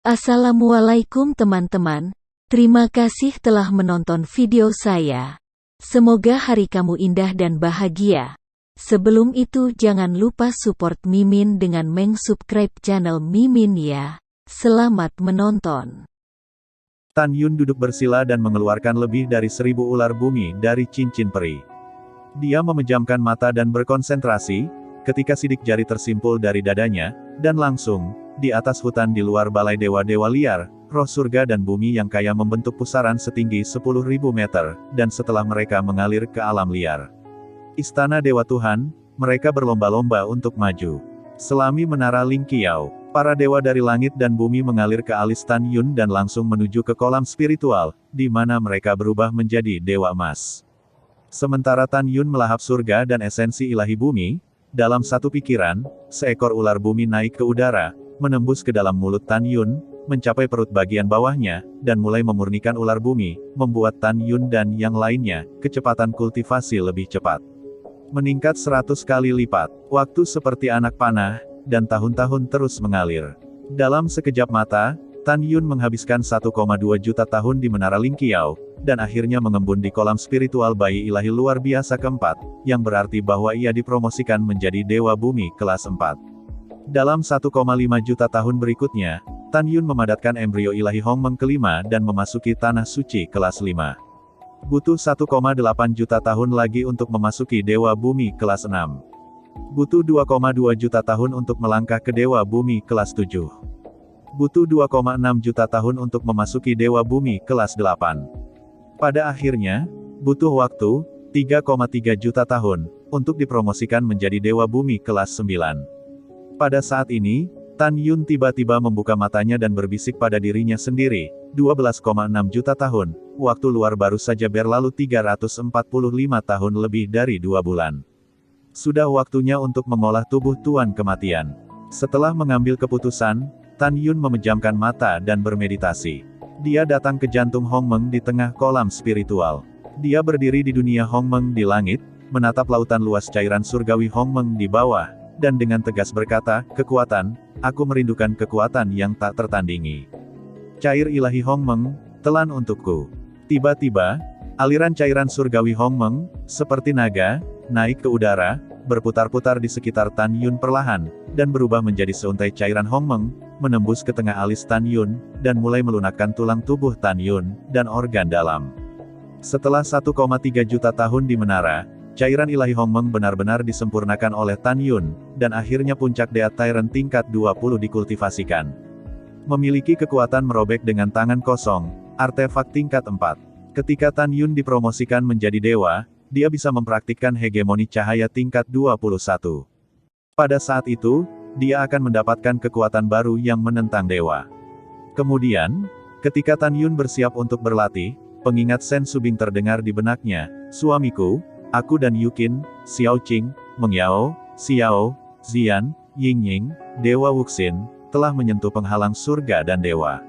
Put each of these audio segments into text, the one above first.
Assalamualaikum teman-teman, terima kasih telah menonton video saya. Semoga hari kamu indah dan bahagia. Sebelum itu jangan lupa support Mimin dengan meng-subscribe channel Mimin ya. Selamat menonton. Tan Yun duduk bersila dan mengeluarkan lebih dari 1000 ular bumi dari cincin peri. Dia memejamkan mata dan berkonsentrasi, ketika sidik jari tersimpul dari dadanya, dan langsung, di atas hutan di luar balai dewa-dewa liar, roh surga dan bumi yang kaya membentuk pusaran setinggi 10.000 meter, dan setelah mereka mengalir ke alam liar. Istana Dewa Tuhan, mereka berlomba-lomba untuk maju. Selami menara Ling Qiao, para dewa dari langit dan bumi mengalir ke alis Tan Yun dan langsung menuju ke kolam spiritual, di mana mereka berubah menjadi dewa emas. Sementara Tan Yun melahap surga dan esensi ilahi bumi, dalam satu pikiran, seekor ular bumi naik ke udara, menembus ke dalam mulut Tan Yun, mencapai perut bagian bawahnya, dan mulai memurnikan ular bumi, membuat Tan Yun dan yang lainnya, kecepatan kultivasi lebih cepat. Meningkat 100 kali lipat, waktu seperti anak panah, dan tahun-tahun terus mengalir. Dalam sekejap mata, Tan Yun menghabiskan 1,2 juta tahun di Menara Ling Qiao, dan akhirnya mengembun di kolam spiritual bayi ilahi luar biasa keempat, yang berarti bahwa ia dipromosikan menjadi Dewa Bumi kelas 4. Dalam 1,5 juta tahun berikutnya, Tan Yun memadatkan embrio ilahi Hongmeng kelima dan memasuki Tanah Suci kelas 5. Butuh 1,8 juta tahun lagi untuk memasuki Dewa Bumi kelas 6. Butuh 2,2 juta tahun untuk melangkah ke Dewa Bumi kelas 7. Butuh 2,6 juta tahun untuk memasuki Dewa Bumi kelas 8. Pada akhirnya, butuh waktu 3,3 juta tahun untuk dipromosikan menjadi Dewa Bumi kelas 9. Pada saat ini, Tan Yun tiba-tiba membuka matanya dan berbisik pada dirinya sendiri, 12,6 juta tahun, waktu luar baru saja berlalu 345 tahun lebih dari 2 bulan. Sudah waktunya untuk mengolah tubuh Tuan Kematian. Setelah mengambil keputusan, Tan Yun memejamkan mata dan bermeditasi. Dia datang ke jantung Hongmeng di tengah kolam spiritual. Dia berdiri di dunia Hongmeng di langit, menatap lautan luas cairan surgawi Hongmeng di bawah, dan dengan tegas berkata, "Kekuatan, aku merindukan kekuatan yang tak tertandingi. Cair ilahi Hongmeng, telan untukku." Tiba-tiba, aliran cairan surgawi Hongmeng, seperti naga, naik ke udara, berputar-putar di sekitar Tan Yun perlahan, dan berubah menjadi seuntai cairan Hongmeng, menembus ke tengah alis Tan Yun, dan mulai melunakkan tulang tubuh Tan Yun, dan organ dalam. Setelah 1,3 juta tahun di menara, cairan ilahi Hongmeng benar-benar disempurnakan oleh Tan Yun, dan akhirnya puncak Deat Tyrant tingkat 20 dikultivasikan. Memiliki kekuatan merobek dengan tangan kosong, artefak tingkat 4. Ketika Tan Yun dipromosikan menjadi dewa, dia bisa mempraktikkan hegemoni cahaya tingkat 21. Pada saat itu, dia akan mendapatkan kekuatan baru yang menentang dewa. Kemudian, ketika Tan Yun bersiap untuk berlatih, pengingat Sen Subing terdengar di benaknya, "Suamiku, aku dan Yukin, Xiao Qing, Meng Yao, Xiao, Zian, Ying Ying, Dewa Wuxin, telah menyentuh penghalang surga dan dewa."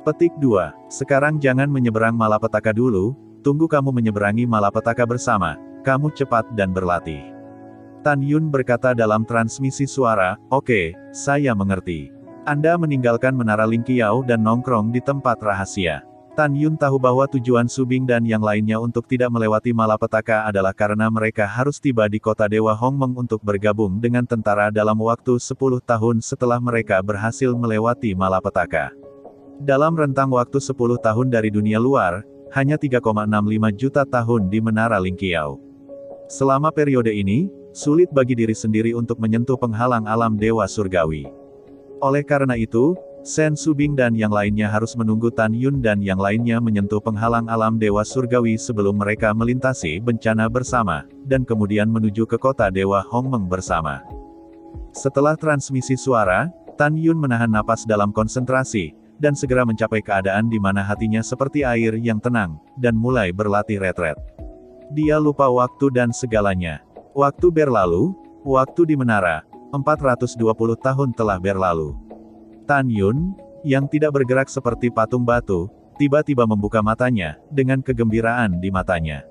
Petik 2. Sekarang jangan menyeberang malapetaka dulu, tunggu kamu menyeberangi malapetaka bersama, kamu cepat dan berlatih. Tan Yun berkata dalam transmisi suara, "Oke, saya mengerti. Anda meninggalkan Menara Ling Qiao dan nongkrong di tempat rahasia." Tan Yun tahu bahwa tujuan Subing dan yang lainnya untuk tidak melewati malapetaka adalah karena mereka harus tiba di kota Dewa Hongmeng untuk bergabung dengan tentara dalam waktu 10 tahun setelah mereka berhasil melewati malapetaka. Dalam rentang waktu 10 tahun dari dunia luar, hanya 3,65 juta tahun di Menara Ling Qiao. Selama periode ini, sulit bagi diri sendiri untuk menyentuh penghalang alam dewa surgawi. Oleh karena itu, Sen Subing dan yang lainnya harus menunggu Tan Yun dan yang lainnya menyentuh penghalang alam dewa surgawi sebelum mereka melintasi bencana bersama, dan kemudian menuju ke kota Dewa Hongmeng bersama. Setelah transmisi suara, Tan Yun menahan napas dalam konsentrasi, dan segera mencapai keadaan di mana hatinya seperti air yang tenang, dan mulai berlatih retret. Dia lupa waktu dan segalanya. Waktu berlalu, waktu di menara, 420 tahun telah berlalu. Tan Yun, yang tidak bergerak seperti patung batu, tiba-tiba membuka matanya, dengan kegembiraan di matanya.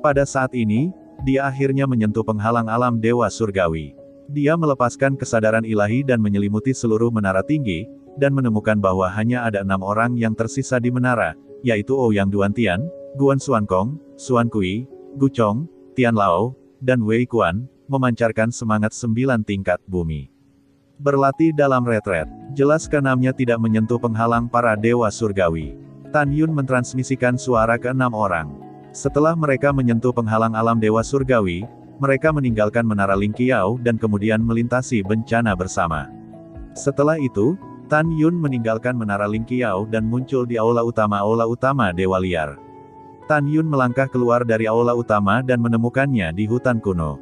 Pada saat ini, dia akhirnya menyentuh penghalang alam dewa surgawi. Dia melepaskan kesadaran ilahi dan menyelimuti seluruh menara tinggi, dan menemukan bahwa hanya ada 6 orang yang tersisa di menara, yaitu Ouyang Duantian, Guan Xuankong, Xuan Kui, Gu Chong, Tian Lao, dan Wei Quan, memancarkan semangat 9 tingkat bumi. Berlatih dalam retret, jelas keenamnya tidak menyentuh penghalang para dewa surgawi. Tan Yun mentransmisikan suara ke 6 orang. Setelah mereka menyentuh penghalang alam dewa surgawi, mereka meninggalkan menara Ling Qiao dan kemudian melintasi bencana bersama. Setelah itu, Tan Yun meninggalkan menara Ling Qiao dan muncul di aula utama Dewa Liar. Tan Yun melangkah keluar dari aula utama dan menemukannya di hutan kuno.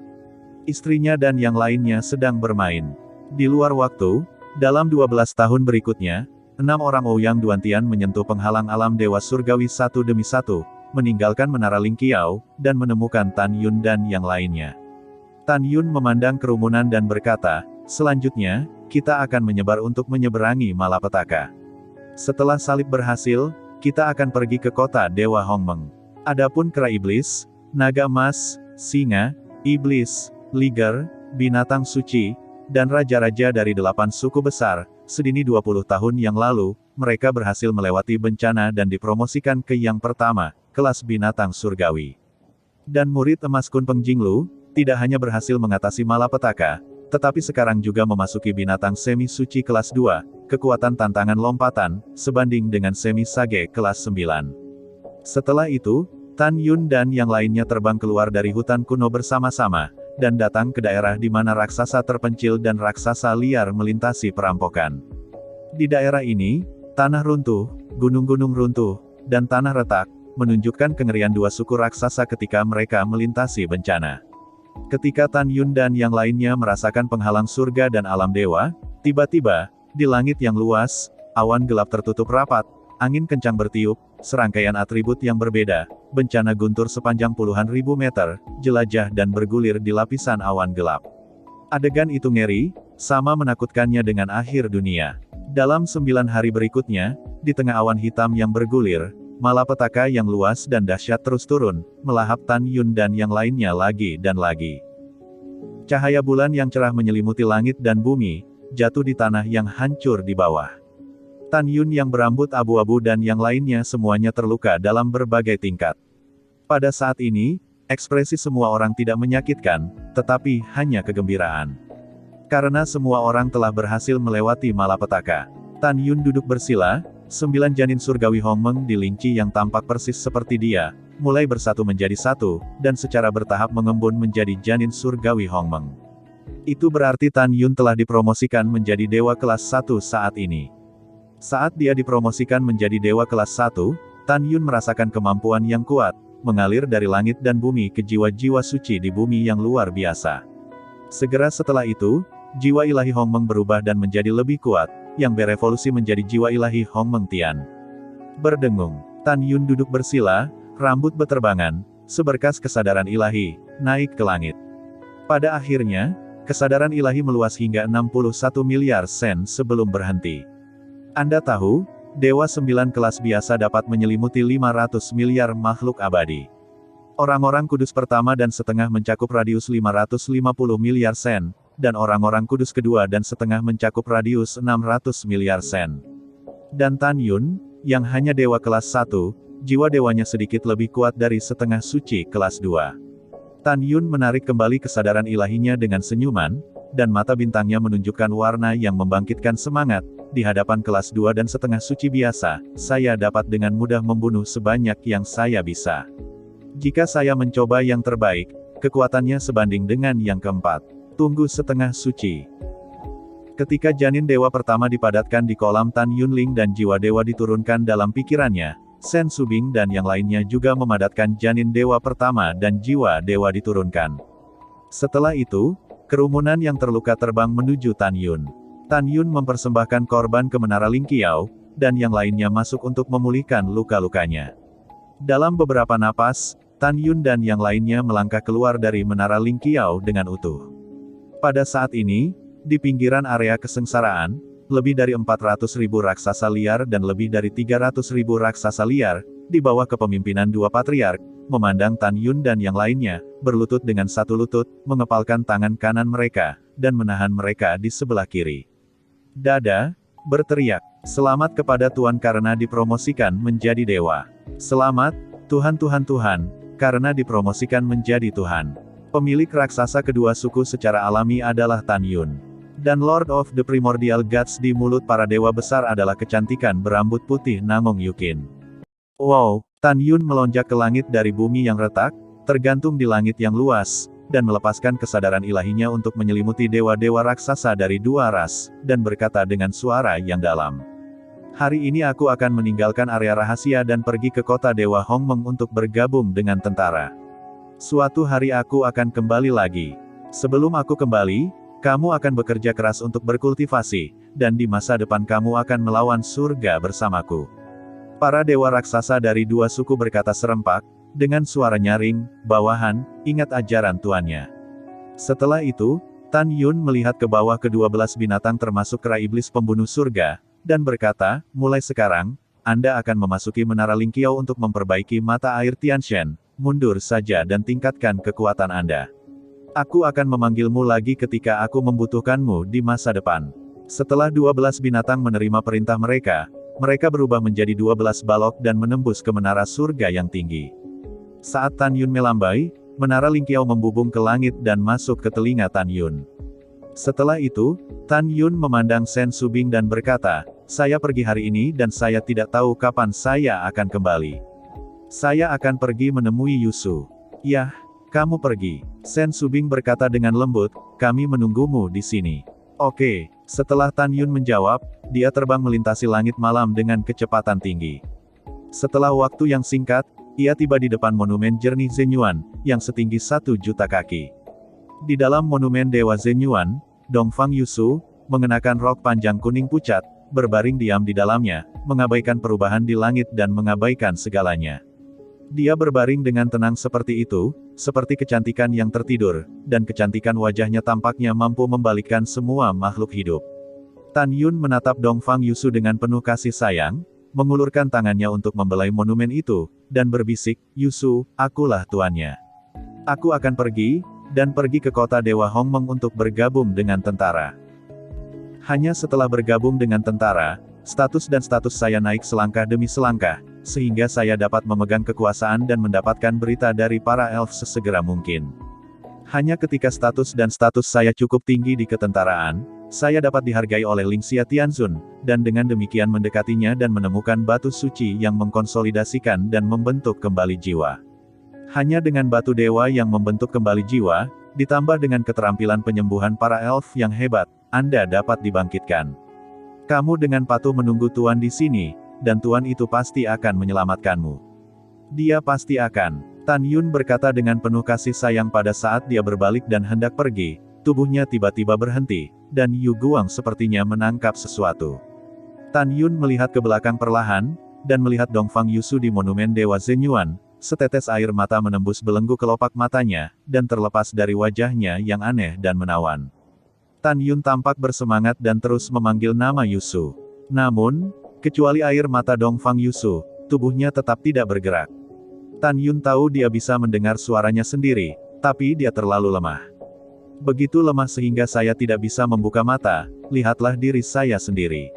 Istrinya dan yang lainnya sedang bermain. Di luar waktu, dalam 12 tahun berikutnya, 6 orang Ouyang Duantian menyentuh penghalang alam dewa surgawi satu demi satu, meninggalkan menara Ling Qiao, dan menemukan Tan Yun dan yang lainnya. Tan Yun memandang kerumunan dan berkata, "Selanjutnya, kita akan menyebar untuk menyeberangi malapetaka. Setelah salib berhasil, kita akan pergi ke kota Dewa Hongmeng. Adapun kera iblis, naga emas, singa, iblis, liger, binatang suci, dan raja-raja dari 8 suku besar, sedini 20 tahun yang lalu, mereka berhasil melewati bencana dan dipromosikan ke yang pertama, kelas binatang surgawi. Dan murid emas Kun Peng Jinglu, tidak hanya berhasil mengatasi malapetaka, tetapi sekarang juga memasuki binatang semi-suci kelas 2, kekuatan tantangan lompatan, sebanding dengan semi-sage kelas 9. Setelah itu, Tan Yun dan yang lainnya terbang keluar dari hutan kuno bersama-sama, dan datang ke daerah di mana raksasa terpencil dan raksasa liar melintasi perampokan. Di daerah ini, tanah runtuh, gunung-gunung runtuh, dan tanah retak, menunjukkan kengerian 2 suku raksasa ketika mereka melintasi bencana. Ketika Tan Yun dan yang lainnya merasakan penghalang surga dan alam dewa, tiba-tiba, di langit yang luas, awan gelap tertutup rapat, angin kencang bertiup, serangkaian atribut yang berbeda, bencana guntur sepanjang puluhan ribu meter, jelajah dan bergulir di lapisan awan gelap. Adegan itu ngeri, sama menakutkannya dengan akhir dunia. Dalam 9 hari berikutnya, di tengah awan hitam yang bergulir, malapetaka yang luas dan dahsyat terus turun, melahap Tan Yun dan yang lainnya lagi dan lagi. Cahaya bulan yang cerah menyelimuti langit dan bumi, jatuh di tanah yang hancur di bawah. Tan Yun yang berambut abu-abu dan yang lainnya semuanya terluka dalam berbagai tingkat. Pada saat ini, ekspresi semua orang tidak menyakitkan, tetapi hanya kegembiraan. Karena semua orang telah berhasil melewati malapetaka. Tan Yun duduk bersila, 9 janin surgawi Hongmeng di Lingqi yang tampak persis seperti dia, mulai bersatu menjadi satu, dan secara bertahap mengembun menjadi janin surgawi Hongmeng. Itu berarti Tan Yun telah dipromosikan menjadi dewa kelas 1 saat ini. Saat dia dipromosikan menjadi dewa kelas 1, Tan Yun merasakan kemampuan yang kuat, mengalir dari langit dan bumi ke jiwa-jiwa suci di bumi yang luar biasa. Segera setelah itu, jiwa ilahi Hongmeng berubah dan menjadi lebih kuat, yang berevolusi menjadi jiwa ilahi Hongmeng Tian. Berdengung, Tan Yun duduk bersila, rambut beterbangan, seberkas kesadaran ilahi, naik ke langit. Pada akhirnya, kesadaran ilahi meluas hingga 61 miliar sen sebelum berhenti. Anda tahu, Dewa 9 kelas biasa dapat menyelimuti 500 miliar makhluk abadi. Orang-orang kudus pertama dan setengah mencakup radius 550 miliar sen, dan orang-orang kudus kedua dan setengah mencakup radius 600 miliar sen. Dan Tan Yun, yang hanya dewa kelas 1, jiwa dewanya sedikit lebih kuat dari setengah suci kelas 2. Tan Yun menarik kembali kesadaran ilahinya dengan senyuman, dan mata bintangnya menunjukkan warna yang membangkitkan semangat. Di hadapan kelas 2 dan setengah suci biasa, saya dapat dengan mudah membunuh sebanyak yang saya bisa. Jika saya mencoba yang terbaik, kekuatannya sebanding dengan yang keempat. Tunggu setengah suci. Ketika janin dewa pertama dipadatkan di kolam Tan Yunling dan jiwa dewa diturunkan dalam pikirannya, Sen Subing dan yang lainnya juga memadatkan janin dewa pertama dan jiwa dewa diturunkan. Setelah itu, kerumunan yang terluka terbang menuju Tan Yun. Tan Yun mempersembahkan korban ke menara Ling Qiao, dan yang lainnya masuk untuk memulihkan luka-lukanya. Dalam beberapa napas, Tan Yun dan yang lainnya melangkah keluar dari menara Ling Qiao dengan utuh. Pada saat ini, di pinggiran area kesengsaraan, lebih dari 400.000 raksasa liar dan lebih dari 300.000 raksasa liar, di bawah kepemimpinan 2 patriark, memandang Tan Yun dan yang lainnya, berlutut dengan satu lutut, mengepalkan tangan kanan mereka, dan menahan mereka di sebelah kiri. Dada, berteriak, "Selamat kepada Tuan karena dipromosikan menjadi dewa. Selamat, Tuhan Tuhan Tuhan, karena dipromosikan menjadi Tuhan." Pemilik raksasa kedua suku secara alami adalah Tan Yun. Dan Lord of the Primordial Gods di mulut para dewa besar adalah kecantikan berambut putih Namong Yukin. Wow, Tan Yun melonjak ke langit dari bumi yang retak, tergantung di langit yang luas, dan melepaskan kesadaran ilahinya untuk menyelimuti dewa-dewa raksasa dari dua ras, dan berkata dengan suara yang dalam. "Hari ini aku akan meninggalkan area rahasia dan pergi ke kota Dewa Hongmeng untuk bergabung dengan tentara. Suatu hari aku akan kembali lagi. Sebelum aku kembali, kamu akan bekerja keras untuk berkultivasi, dan di masa depan kamu akan melawan surga bersamaku." Para dewa raksasa dari dua suku berkata serempak, dengan suara nyaring, bawahan, ingat ajaran tuannya. Setelah itu, Tan Yun melihat ke bawah ke-12 binatang termasuk kera iblis pembunuh surga, dan berkata, "Mulai sekarang, Anda akan memasuki Menara Lingqiao untuk memperbaiki mata air Tianshan, mundur saja dan tingkatkan kekuatan Anda. Aku akan memanggilmu lagi ketika aku membutuhkanmu di masa depan." Setelah 12 binatang menerima perintah mereka, mereka berubah menjadi 12 balok dan menembus ke menara surga yang tinggi. Saat Tan Yun melambai, Menara Lingqiao membubung ke langit dan masuk ke telinga Tan Yun. Setelah itu, Tan Yun memandang Sen Subing dan berkata, "Saya pergi hari ini dan saya tidak tahu kapan saya akan kembali. Saya akan pergi menemui Yusu." "Yah, kamu pergi." Sen Subing berkata dengan lembut, "Kami menunggumu di sini." "Oke." Setelah Tan Yun menjawab, dia terbang melintasi langit malam dengan kecepatan tinggi. Setelah waktu yang singkat, ia tiba di depan monumen jernih Zenyuan, yang setinggi 1.000.000 kaki. Di dalam monumen Dewa Zenyuan, Dongfang Yusu, mengenakan rok panjang kuning pucat, berbaring diam di dalamnya, mengabaikan perubahan di langit dan mengabaikan segalanya. Dia berbaring dengan tenang seperti itu, seperti kecantikan yang tertidur, dan kecantikan wajahnya tampaknya mampu membalikkan semua makhluk hidup. Tan Yun menatap Dongfang Yusu dengan penuh kasih sayang, mengulurkan tangannya untuk membelai monumen itu, dan berbisik, "Yusu, akulah tuannya. Aku akan pergi, dan pergi ke kota Dewa Hongmeng untuk bergabung dengan tentara. Hanya setelah bergabung dengan tentara, status saya naik selangkah demi selangkah, sehingga saya dapat memegang kekuasaan dan mendapatkan berita dari para elf sesegera mungkin. Hanya ketika status saya cukup tinggi di ketentaraan, saya dapat dihargai oleh Lingxia Tianzun, dan dengan demikian mendekatinya dan menemukan batu suci yang mengkonsolidasikan dan membentuk kembali jiwa. Hanya dengan batu dewa yang membentuk kembali jiwa, ditambah dengan keterampilan penyembuhan para elf yang hebat, Anda dapat dibangkitkan. Kamu dengan patuh menunggu Tuan di sini, dan Tuan itu pasti akan menyelamatkanmu." "Dia pasti akan." Tan Yun berkata dengan penuh kasih sayang pada saat dia berbalik dan hendak pergi, tubuhnya tiba-tiba berhenti, dan Yu Guang sepertinya menangkap sesuatu. Tan Yun melihat ke belakang perlahan, dan melihat Dongfang Yusu di monumen Dewa Zenyuan, setetes air mata menembus belenggu kelopak matanya, dan terlepas dari wajahnya yang aneh dan menawan. Tan Yun tampak bersemangat dan terus memanggil nama Yusu. Namun, kecuali air mata Dongfang Yusu, tubuhnya tetap tidak bergerak. Tan Yun tahu dia bisa mendengar suaranya sendiri, tapi dia terlalu lemah. "Begitu lemah sehingga saya tidak bisa membuka mata, lihatlah diri saya sendiri.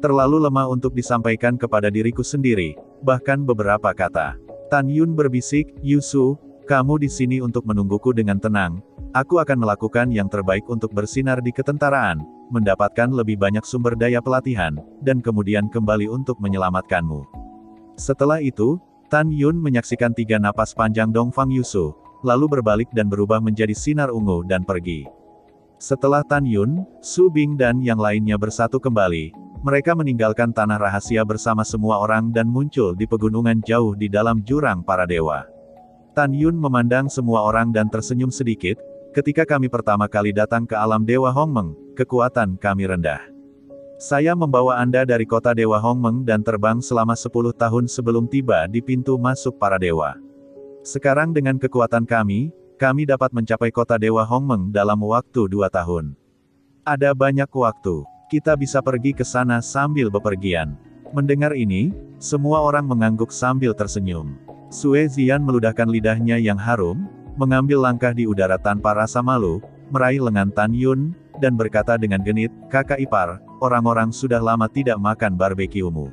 Terlalu lemah untuk disampaikan kepada diriku sendiri, bahkan beberapa kata." Tan Yun berbisik, "Yusu, kamu di sini untuk menungguku dengan tenang. Aku akan melakukan yang terbaik untuk bersinar di ketentaraan, mendapatkan lebih banyak sumber daya pelatihan, dan kemudian kembali untuk menyelamatkanmu." Setelah itu, Tan Yun menyaksikan 3 napas panjang Dongfang Yusu, lalu berbalik dan berubah menjadi sinar ungu dan pergi. Setelah Tan Yun, Su Bing dan yang lainnya bersatu kembali, mereka meninggalkan tanah rahasia bersama semua orang dan muncul di pegunungan jauh di dalam jurang para dewa. Tan Yun memandang semua orang dan tersenyum sedikit, "Ketika kami pertama kali datang ke alam Dewa Hongmeng, kekuatan kami rendah. Saya membawa Anda dari kota Dewa Hongmeng dan terbang selama 10 tahun sebelum tiba di pintu masuk para dewa. Sekarang dengan kekuatan kami dapat mencapai kota Dewa Hongmeng dalam waktu 2 tahun. Ada banyak waktu. Kita bisa pergi ke sana sambil bepergian." Mendengar ini, semua orang mengangguk sambil tersenyum. Sue Zian meludahkan lidahnya yang harum, mengambil langkah di udara tanpa rasa malu, meraih lengan Tan Yun, dan berkata dengan genit, "Kakak ipar, orang-orang sudah lama tidak makan barbekyumu.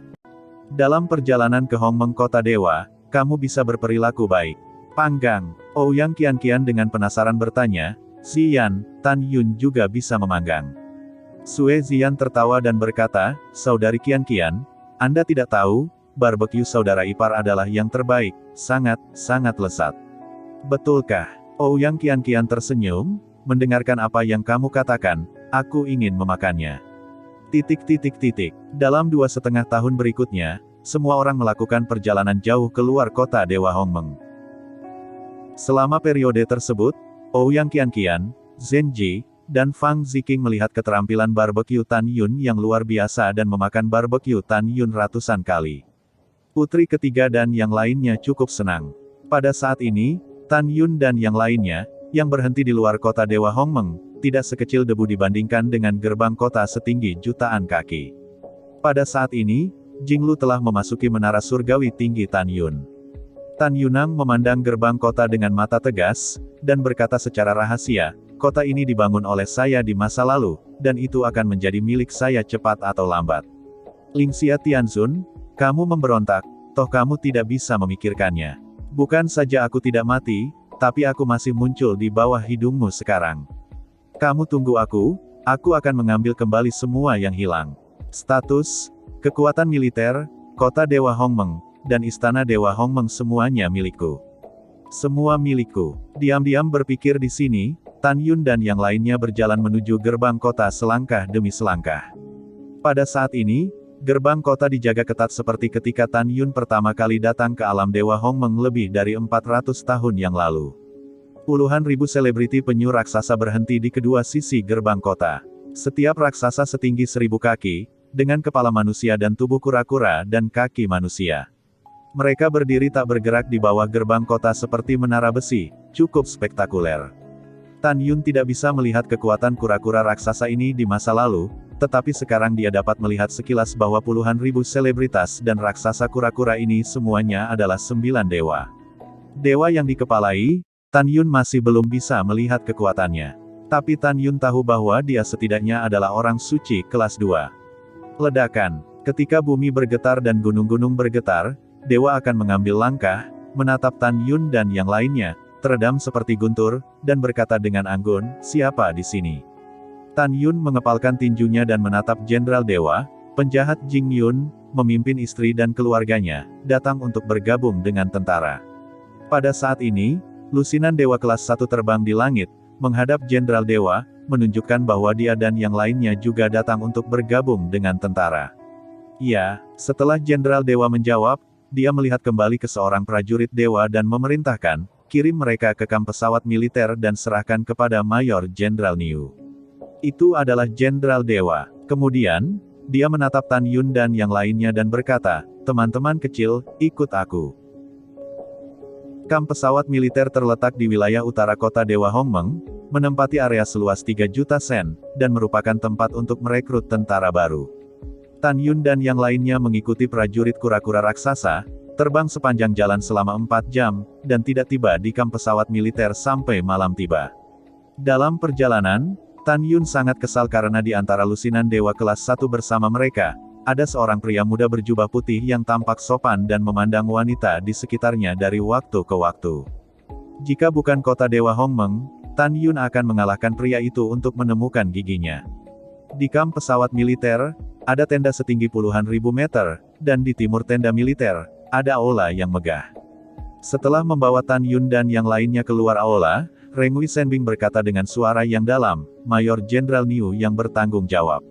Dalam perjalanan ke Hongmeng Kota Dewa, kamu bisa berperilaku baik. Panggang. Ouyang Qianqian dengan penasaran bertanya, Ziyan, Tan Yun juga bisa memanggang. Sue Ziyan tertawa dan berkata, Saudari Qianqian, Anda tidak tahu, barbeque saudara ipar adalah yang terbaik, sangat lezat. Betulkah? Ouyang Qianqian tersenyum, mendengarkan apa yang kamu katakan, aku ingin memakannya. Dalam 2,5 tahun berikutnya, semua orang melakukan perjalanan jauh keluar kota Dewa Hongmeng. Selama periode tersebut, Ouyang Qianqian, Zhen Ji, dan Fang Ziqing melihat keterampilan barbeque Tan Yun yang luar biasa dan memakan barbeque Tan Yun ratusan kali. Putri ketiga dan yang lainnya cukup senang. Pada saat ini, Tan Yun dan yang lainnya, yang berhenti di luar kota Dewa Hongmeng, tidak sekecil debu dibandingkan dengan gerbang kota setinggi jutaan kaki. Pada saat ini, Jinglu telah memasuki menara surgawi tinggi Tan Yun. Tan Yunang memandang gerbang kota dengan mata tegas, dan berkata secara rahasia, kota ini dibangun oleh saya di masa lalu, dan itu akan menjadi milik saya cepat atau lambat. Lingxia Tianzun, kamu memberontak, toh kamu tidak bisa memikirkannya. Bukan saja aku tidak mati, tapi aku masih muncul di bawah hidungmu sekarang. Kamu tunggu aku akan mengambil kembali semua yang hilang. Status, kekuatan militer, kota Dewa Hongmeng, dan istana Dewa Hongmeng semuanya milikku. Semua milikku. Diam-diam berpikir di sini, Tan Yun dan yang lainnya berjalan menuju gerbang kota selangkah demi selangkah. Pada saat ini, gerbang kota dijaga ketat seperti ketika Tan Yun pertama kali datang ke alam Dewa Hongmeng lebih dari 400 tahun yang lalu. Puluhan ribu selebriti penyu raksasa berhenti di kedua sisi gerbang kota. Setiap raksasa setinggi 1000 kaki, dengan kepala manusia dan tubuh kura-kura dan kaki manusia. Mereka berdiri tak bergerak di bawah gerbang kota seperti menara besi, cukup spektakuler. Tan Yun tidak bisa melihat kekuatan kura-kura raksasa ini di masa lalu, tetapi sekarang dia dapat melihat sekilas bahwa puluhan ribu selebritas dan raksasa kura-kura ini semuanya adalah 9 dewa. Dewa yang dikepalai, Tan Yun masih belum bisa melihat kekuatannya. Tapi Tan Yun tahu bahwa dia setidaknya adalah orang suci kelas 2. Ledakan. Ketika bumi bergetar dan gunung-gunung bergetar, dewa akan mengambil langkah, menatap Tan Yun dan yang lainnya, teredam seperti guntur, dan berkata dengan anggun, siapa di sini? Tan Yun mengepalkan tinjunya dan menatap Jenderal Dewa, penjahat Jing Yun, memimpin istri dan keluarganya, datang untuk bergabung dengan tentara. Pada saat ini, lusinan dewa kelas 1 terbang di langit, menghadap Jenderal Dewa, menunjukkan bahwa dia dan yang lainnya juga datang untuk bergabung dengan tentara. Ya, setelah Jenderal Dewa menjawab, dia melihat kembali ke seorang prajurit dewa dan memerintahkan, kirim mereka ke kamp pesawat militer dan serahkan kepada Mayor Jenderal Niu. Itu adalah Jenderal Dewa. Kemudian, dia menatap Tan Yun dan yang lainnya dan berkata, teman-teman kecil, ikut aku. Kamp pesawat militer terletak di wilayah utara kota Dewa Hongmeng, menempati area seluas 3 juta sen, dan merupakan tempat untuk merekrut tentara baru. Tan Yun dan yang lainnya mengikuti prajurit kura-kura raksasa, terbang sepanjang jalan selama 4 jam, dan tidak tiba di kamp pesawat militer sampai malam tiba. Dalam perjalanan, Tan Yun sangat kesal karena di antara lusinan dewa kelas 1 bersama mereka, ada seorang pria muda berjubah putih yang tampak sopan dan memandang wanita di sekitarnya dari waktu ke waktu. Jika bukan kota Dewa Hongmeng, Tan Yun akan mengalahkan pria itu untuk menemukan giginya. Di kamp pesawat militer, ada tenda setinggi puluhan ribu meter, dan di timur tenda militer, ada aula yang megah. Setelah membawa Tan Yun dan yang lainnya keluar aula, Rengui Senbing berkata dengan suara yang dalam, Mayor Jenderal Niu yang bertanggung jawab.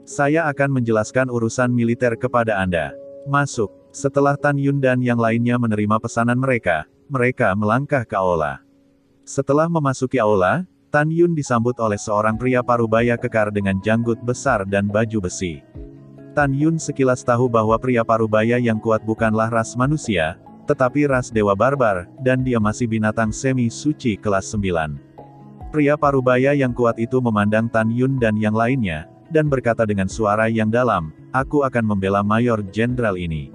Saya akan menjelaskan urusan militer kepada Anda. Masuk. Setelah Tan Yun dan yang lainnya menerima pesanan mereka, mereka melangkah ke aula. Setelah memasuki aula, Tan Yun disambut oleh seorang pria parubaya kekar dengan janggut besar dan baju besi. Tan Yun sekilas tahu bahwa pria parubaya yang kuat bukanlah ras manusia, tetapi ras dewa barbar, dan dia masih binatang semi-suci kelas 9. Pria parubaya yang kuat itu memandang Tan Yun dan yang lainnya, dan berkata dengan suara yang dalam, aku akan membela Mayor Jenderal ini.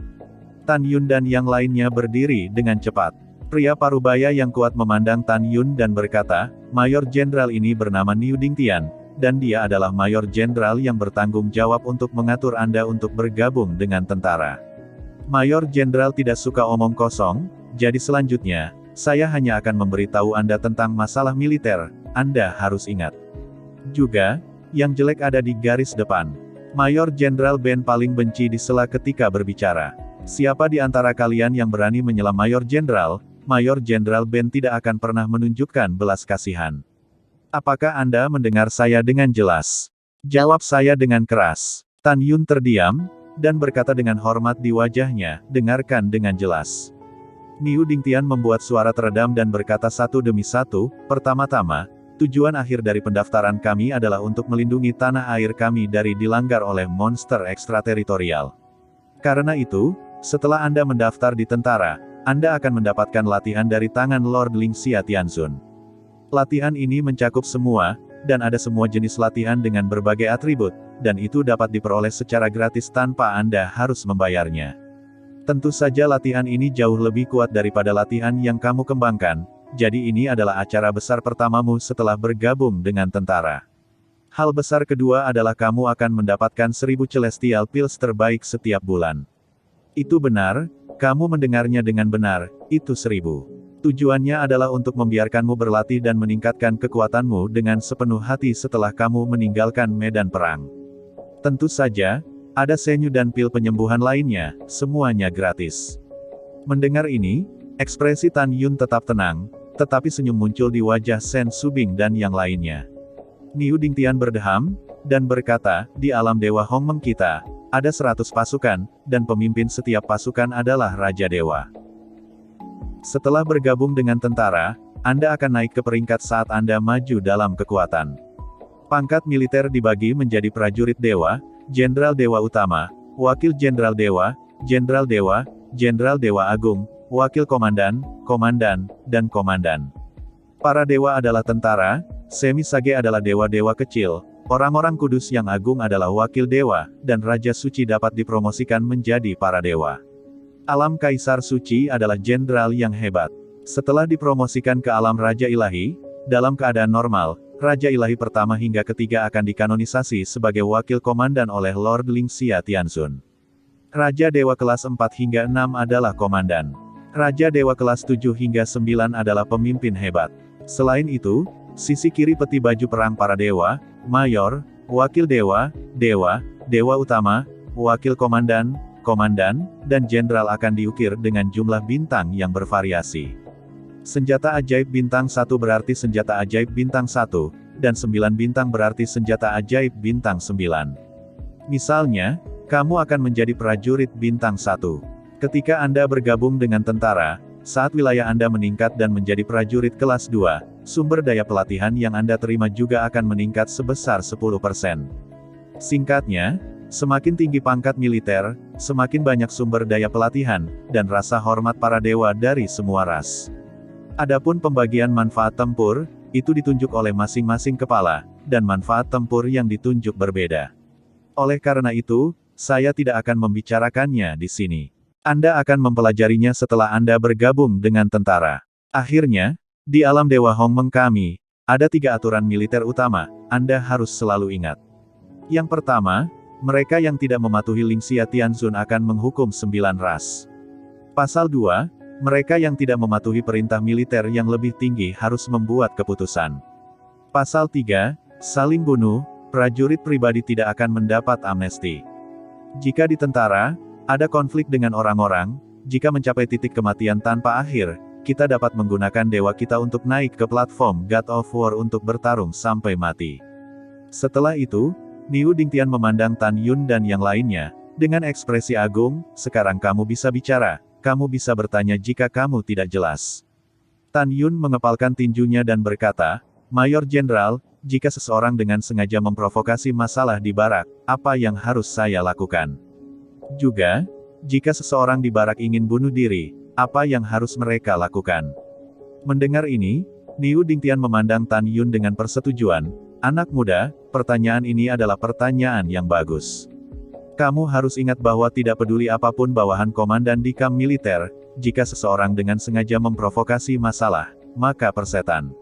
Tan Yun dan yang lainnya berdiri dengan cepat. Pria parubaya yang kuat memandang Tan Yun dan berkata, Mayor Jenderal ini bernama Niu Dingtian, dan dia adalah Mayor Jenderal yang bertanggung jawab untuk mengatur Anda untuk bergabung dengan tentara. Mayor Jenderal tidak suka omong kosong, jadi selanjutnya, saya hanya akan memberitahu Anda tentang masalah militer, Anda harus ingat. Juga, yang jelek ada di garis depan. Mayor Jenderal Ben paling benci disela ketika berbicara. Siapa di antara kalian yang berani menyela Mayor Jenderal? Mayor Jenderal Ben tidak akan pernah menunjukkan belas kasihan. Apakah Anda mendengar saya dengan jelas? Jawab saya dengan keras. Tan Yun terdiam, dan berkata dengan hormat di wajahnya, dengarkan dengan jelas. Niu Dingtian membuat suara teredam dan berkata satu demi satu, pertama-tama, tujuan akhir dari pendaftaran kami adalah untuk melindungi tanah air kami dari dilanggar oleh monster ekstrateritorial. Karena itu, setelah Anda mendaftar di tentara, Anda akan mendapatkan latihan dari tangan Lord Lingxia Tianzun. Latihan ini mencakup semua, dan ada semua jenis latihan dengan berbagai atribut, dan itu dapat diperoleh secara gratis tanpa Anda harus membayarnya. Tentu saja latihan ini jauh lebih kuat daripada latihan yang kamu kembangkan, jadi ini adalah acara besar pertamamu setelah bergabung dengan tentara. Hal besar kedua adalah kamu akan mendapatkan 1000 Celestial Pills terbaik setiap bulan. Itu benar, kamu mendengarnya dengan benar, itu 1000. Tujuannya adalah untuk membiarkanmu berlatih dan meningkatkan kekuatanmu dengan sepenuh hati setelah kamu meninggalkan medan perang. Tentu saja, ada senyu dan pil penyembuhan lainnya, semuanya gratis. Mendengar ini, ekspresi Tan Yun tetap tenang, tetapi senyum muncul di wajah Sen Subing dan yang lainnya. Niu Dingtian berdeham, dan berkata, di alam Dewa Hongmeng kita, ada 100 pasukan, dan pemimpin setiap pasukan adalah Raja Dewa. Setelah bergabung dengan tentara, Anda akan naik ke peringkat saat Anda maju dalam kekuatan. Pangkat militer dibagi menjadi prajurit dewa, Jenderal Dewa Utama, Wakil Jenderal Dewa, Jenderal Dewa, Jenderal Dewa Agung, Wakil Komandan, Komandan, dan Komandan. Para dewa adalah tentara, Semi-Sage adalah dewa-dewa kecil, orang-orang kudus yang agung adalah wakil dewa, dan Raja Suci dapat dipromosikan menjadi para dewa. Alam Kaisar Suci adalah jenderal yang hebat. Setelah dipromosikan ke alam Raja Ilahi, dalam keadaan normal, Raja Ilahi pertama hingga ketiga akan dikanonisasi sebagai wakil komandan oleh Lord Lingxia Tianzun. Raja Dewa kelas 4 hingga 6 adalah komandan. Raja Dewa kelas 7 hingga 9 adalah pemimpin hebat. Selain itu, sisi kiri peti baju perang para dewa, mayor, wakil dewa, dewa, dewa utama, wakil komandan, komandan, dan jenderal akan diukir dengan jumlah bintang yang bervariasi. Senjata ajaib bintang 1 berarti senjata ajaib bintang 1, dan 9 bintang berarti senjata ajaib bintang 9. Misalnya, kamu akan menjadi prajurit bintang 1. Ketika Anda bergabung dengan tentara, saat wilayah Anda meningkat dan menjadi prajurit kelas 2, sumber daya pelatihan yang Anda terima juga akan meningkat sebesar 10%. Singkatnya, semakin tinggi pangkat militer, semakin banyak sumber daya pelatihan, dan rasa hormat para dewa dari semua ras. Adapun pembagian manfaat tempur, itu ditunjuk oleh masing-masing kepala, dan manfaat tempur yang ditunjuk berbeda. Oleh karena itu, saya tidak akan membicarakannya di sini. Anda akan mempelajarinya setelah Anda bergabung dengan tentara. Akhirnya, di alam Dewa Hongmeng kami, ada 3 aturan militer utama, Anda harus selalu ingat. Yang pertama, mereka yang tidak mematuhi Lingxia Tianzun akan menghukum 9 ras. Pasal 2, mereka yang tidak mematuhi perintah militer yang lebih tinggi harus membuat keputusan. Pasal 3, saling bunuh, prajurit pribadi tidak akan mendapat amnesti. Jika di tentara, ada konflik dengan orang-orang, jika mencapai titik kematian tanpa akhir, kita dapat menggunakan dewa kita untuk naik ke platform God of War untuk bertarung sampai mati. Setelah itu, Niu Dingtian memandang Tan Yun dan yang lainnya, dengan ekspresi agung, sekarang kamu bisa bicara, kamu bisa bertanya jika kamu tidak jelas. Tan Yun mengepalkan tinjunya dan berkata, Mayor Jenderal, jika seseorang dengan sengaja memprovokasi masalah di barak, apa yang harus saya lakukan? Juga, jika seseorang di barak ingin bunuh diri, apa yang harus mereka lakukan? Mendengar ini, Niu Dingtian memandang Tan Yun dengan persetujuan, anak muda, pertanyaan ini adalah pertanyaan yang bagus. Kamu harus ingat bahwa tidak peduli apapun bawahan komandan di kamp militer, jika seseorang dengan sengaja memprovokasi masalah, maka persetan.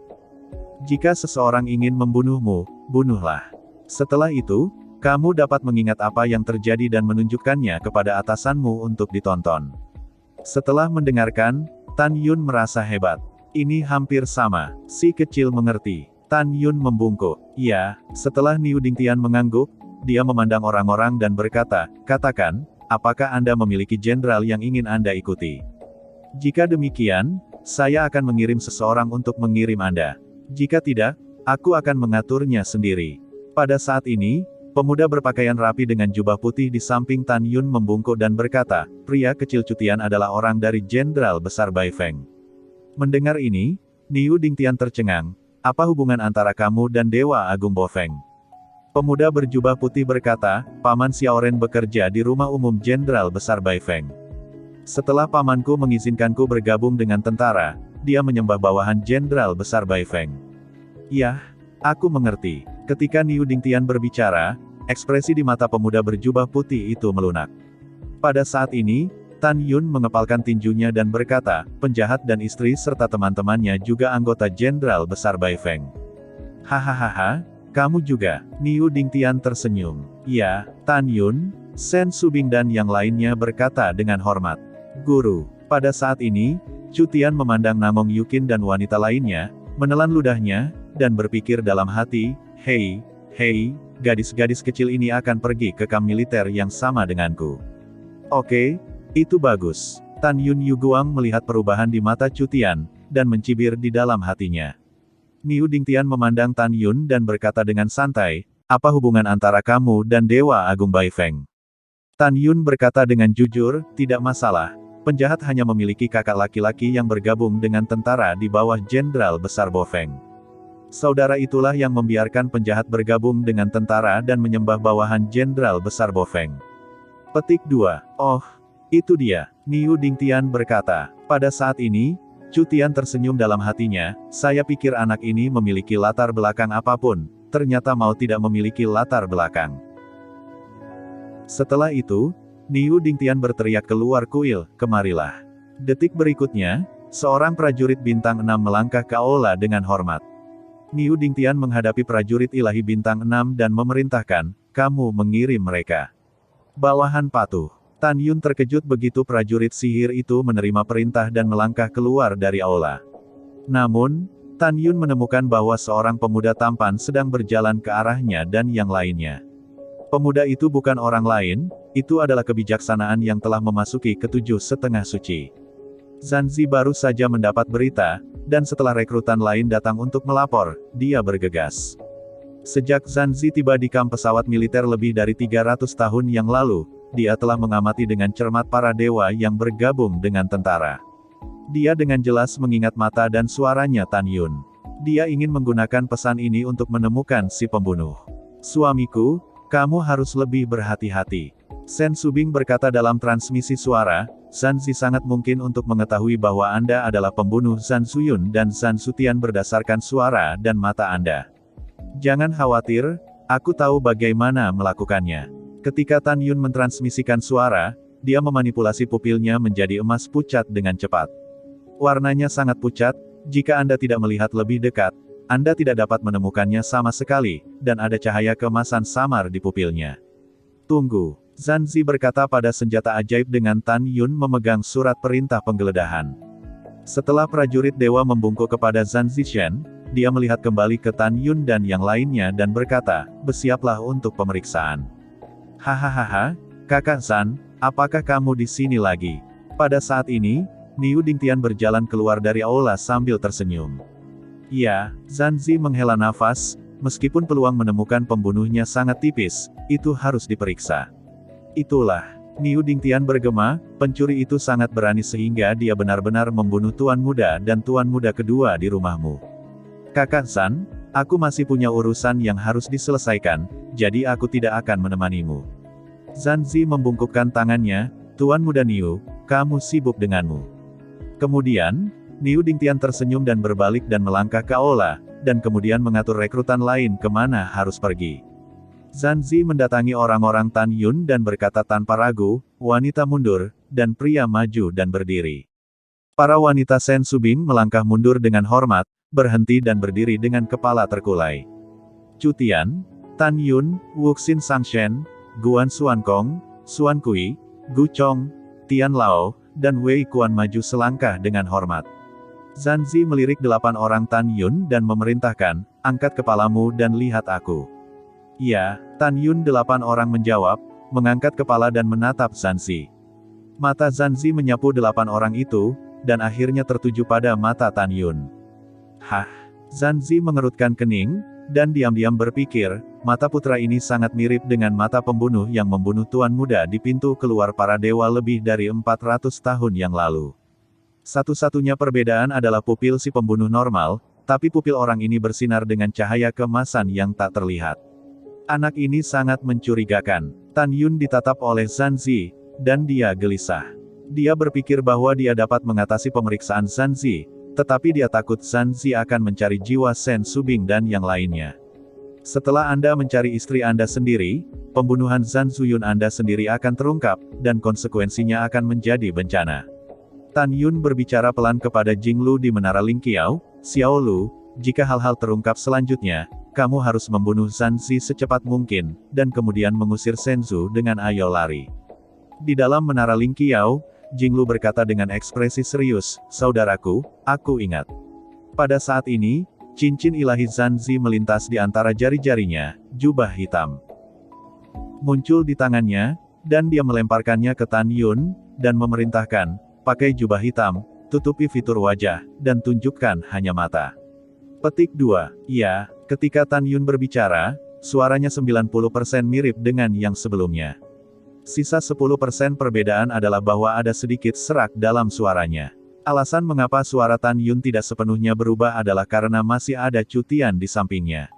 Jika seseorang ingin membunuhmu, bunuhlah. Setelah itu, kamu dapat mengingat apa yang terjadi dan menunjukkannya kepada atasanmu untuk ditonton. Setelah mendengarkan, Tan Yun merasa hebat. Ini hampir sama. Si kecil mengerti. Tan Yun membungkuk. Ya, setelah Niu Dingtian mengangguk, dia memandang orang-orang dan berkata, katakan, apakah Anda memiliki jenderal yang ingin Anda ikuti? Jika demikian, saya akan mengirim seseorang untuk mengirim Anda. Jika tidak, aku akan mengaturnya sendiri. Pada saat ini, pemuda berpakaian rapi dengan jubah putih di samping Tan Yun membungkuk dan berkata, pria kecil Cutian adalah orang dari Jenderal Besar Bai Feng. Mendengar ini, Niu Dingtian tercengang, apa hubungan antara kamu dan Dewa Agung Bo Feng? Pemuda berjubah putih berkata, Paman Xiaoren bekerja di rumah umum Jenderal Besar Bai Feng. Setelah pamanku mengizinkanku bergabung dengan tentara, dia menyembah bawahan Jenderal Besar Bai Feng. Yah, aku mengerti. Ketika Niu Dingtian berbicara, ekspresi di mata pemuda berjubah putih itu melunak. Pada saat ini, Tan Yun mengepalkan tinjunya dan berkata, penjahat dan istri serta teman-temannya juga anggota Jenderal Besar Bai Feng. Hahaha, kamu juga. Niu Dingtian tersenyum. Ya, Tan Yun, Sen Subing dan yang lainnya berkata dengan hormat. Guru. Pada saat ini, Cutian memandang Namong Yukin dan wanita lainnya, menelan ludahnya, dan berpikir dalam hati, hei, gadis-gadis kecil ini akan pergi ke kamp militer yang sama denganku. Oke, itu bagus. Tan Yun Yuguang melihat perubahan di mata Cutian, dan mencibir di dalam hatinya. Niu Dingtian memandang Tan Yun dan berkata dengan santai, apa hubungan antara kamu dan Dewa Agung Bai Feng? Tan Yun berkata dengan jujur, tidak masalah. Penjahat hanya memiliki kakak laki-laki yang bergabung dengan tentara di bawah Jenderal Besar Bo Feng. Saudara itulah yang membiarkan penjahat bergabung dengan tentara dan menyembah bawahan Jenderal Besar Bo Feng. Petik 2. Oh, itu dia. Niu Dingtian berkata. Pada saat ini, Cutian tersenyum dalam hatinya, saya pikir anak ini memiliki latar belakang apapun, ternyata mau tidak memiliki latar belakang. Setelah itu, Niu Dingtian berteriak keluar kuil, kemarilah. Detik berikutnya, seorang prajurit bintang 6 melangkah ke aula dengan hormat. Niu Dingtian menghadapi prajurit ilahi bintang 6 dan memerintahkan, kamu mengirim mereka. Bawahan patuh. Tan Yun terkejut begitu prajurit sihir itu menerima perintah dan melangkah keluar dari aula. Namun, Tan Yun menemukan bahwa seorang pemuda tampan sedang berjalan ke arahnya dan yang lainnya. Pemuda itu bukan orang lain, itu adalah kebijaksanaan yang telah memasuki ke-7 setengah suci. Zanzi baru saja mendapat berita, dan setelah rekrutan lain datang untuk melapor, dia bergegas. Sejak Zanzi tiba di kamp pesawat militer lebih dari 300 tahun yang lalu, dia telah mengamati dengan cermat para dewa yang bergabung dengan tentara. Dia dengan jelas mengingat mata dan suaranya Tan Yun. Dia ingin menggunakan pesan ini untuk menemukan si pembunuh. Suamiku, kamu harus lebih berhati-hati. Sen Subing berkata dalam transmisi suara, Zanzi sangat mungkin untuk mengetahui bahwa Anda adalah pembunuh Zan Suyun dan Zan Sutian berdasarkan suara dan mata Anda. Jangan khawatir, aku tahu bagaimana melakukannya. Ketika Tan Yun mentransmisikan suara, dia memanipulasi pupilnya menjadi emas pucat dengan cepat. Warnanya sangat pucat, jika Anda tidak melihat lebih dekat, Anda tidak dapat menemukannya sama sekali, dan ada cahaya keemasan samar di pupilnya. Tunggu, Zanzi berkata pada senjata ajaib dengan Tan Yun memegang surat perintah penggeledahan. Setelah prajurit dewa membungkuk kepada Zanzi Shen, dia melihat kembali ke Tan Yun dan yang lainnya dan berkata, bersiaplah untuk pemeriksaan. Hahaha, kakak Zan, apakah kamu di sini lagi? Pada saat ini, Niu Dingtian berjalan keluar dari aula sambil tersenyum. Ya, Zanzi menghela nafas, meskipun peluang menemukan pembunuhnya sangat tipis, itu harus diperiksa. Itulah, Niu Dingtian bergema, pencuri itu sangat berani sehingga dia benar-benar membunuh tuan muda dan tuan muda kedua di rumahmu. Kakak Zan, aku masih punya urusan yang harus diselesaikan, jadi aku tidak akan menemanimu. Zanzi membungkukkan tangannya, Tuan Muda Niu, kamu sibuk denganmu. Kemudian, Niu Dingtian tersenyum dan berbalik dan melangkah ke aula, dan kemudian mengatur rekrutan lain kemana harus pergi. Zanzi mendatangi orang-orang Tan Yun dan berkata tanpa ragu, wanita mundur, dan pria maju dan berdiri. Para wanita Sen Subing melangkah mundur dengan hormat, berhenti dan berdiri dengan kepala terkulai. Cutian, Tan Yun, Wuxin Sangshen, Guan Xuankong, Xuan Kui, Gu Chong, Tian Lao, dan Wei Kuan maju selangkah dengan hormat. Zanzi melirik 8 orang Tan Yun dan memerintahkan, angkat kepalamu dan lihat aku. Ya, Tan Yun 8 orang menjawab, mengangkat kepala dan menatap Zanzi. Mata Zanzi menyapu 8 orang itu, dan akhirnya tertuju pada mata Tan Yun. Hah, Zanzi mengerutkan kening, dan diam-diam berpikir, mata putra ini sangat mirip dengan mata pembunuh yang membunuh tuan muda di pintu keluar para dewa lebih dari 400 tahun yang lalu. Satu-satunya perbedaan adalah pupil si pembunuh normal, tapi pupil orang ini bersinar dengan cahaya keemasan yang tak terlihat. Anak ini sangat mencurigakan. Tan Yun ditatap oleh Zanzi, dan dia gelisah. Dia berpikir bahwa dia dapat mengatasi pemeriksaan Zanzi, tetapi dia takut Zanzi akan mencari jiwa Shen Subing dan yang lainnya. Setelah Anda mencari istri Anda sendiri, pembunuhan Zhan Zuyun Anda sendiri akan terungkap, dan konsekuensinya akan menjadi bencana. Tan Yun berbicara pelan kepada Jinglu di Menara Lingqiao, Xiao Lu, jika hal-hal terungkap selanjutnya, kamu harus membunuh Zanzi secepat mungkin, dan kemudian mengusir Shenzhou dengan ayo lari. Di dalam Menara Lingqiao, Jinglu berkata dengan ekspresi serius, saudaraku, aku ingat. Pada saat ini, cincin ilahi Zanzi melintas di antara jari-jarinya, jubah hitam muncul di tangannya, dan dia melemparkannya ke Tan Yun, dan memerintahkan, pakai jubah hitam, tutupi fitur wajah, dan tunjukkan hanya mata. Petik 2. Ya, ketika Tan Yun berbicara, suaranya 90% mirip dengan yang sebelumnya. Sisa 10% perbedaan adalah bahwa ada sedikit serak dalam suaranya. Alasan mengapa suara Tan Yun tidak sepenuhnya berubah adalah karena masih ada Cutian di sampingnya.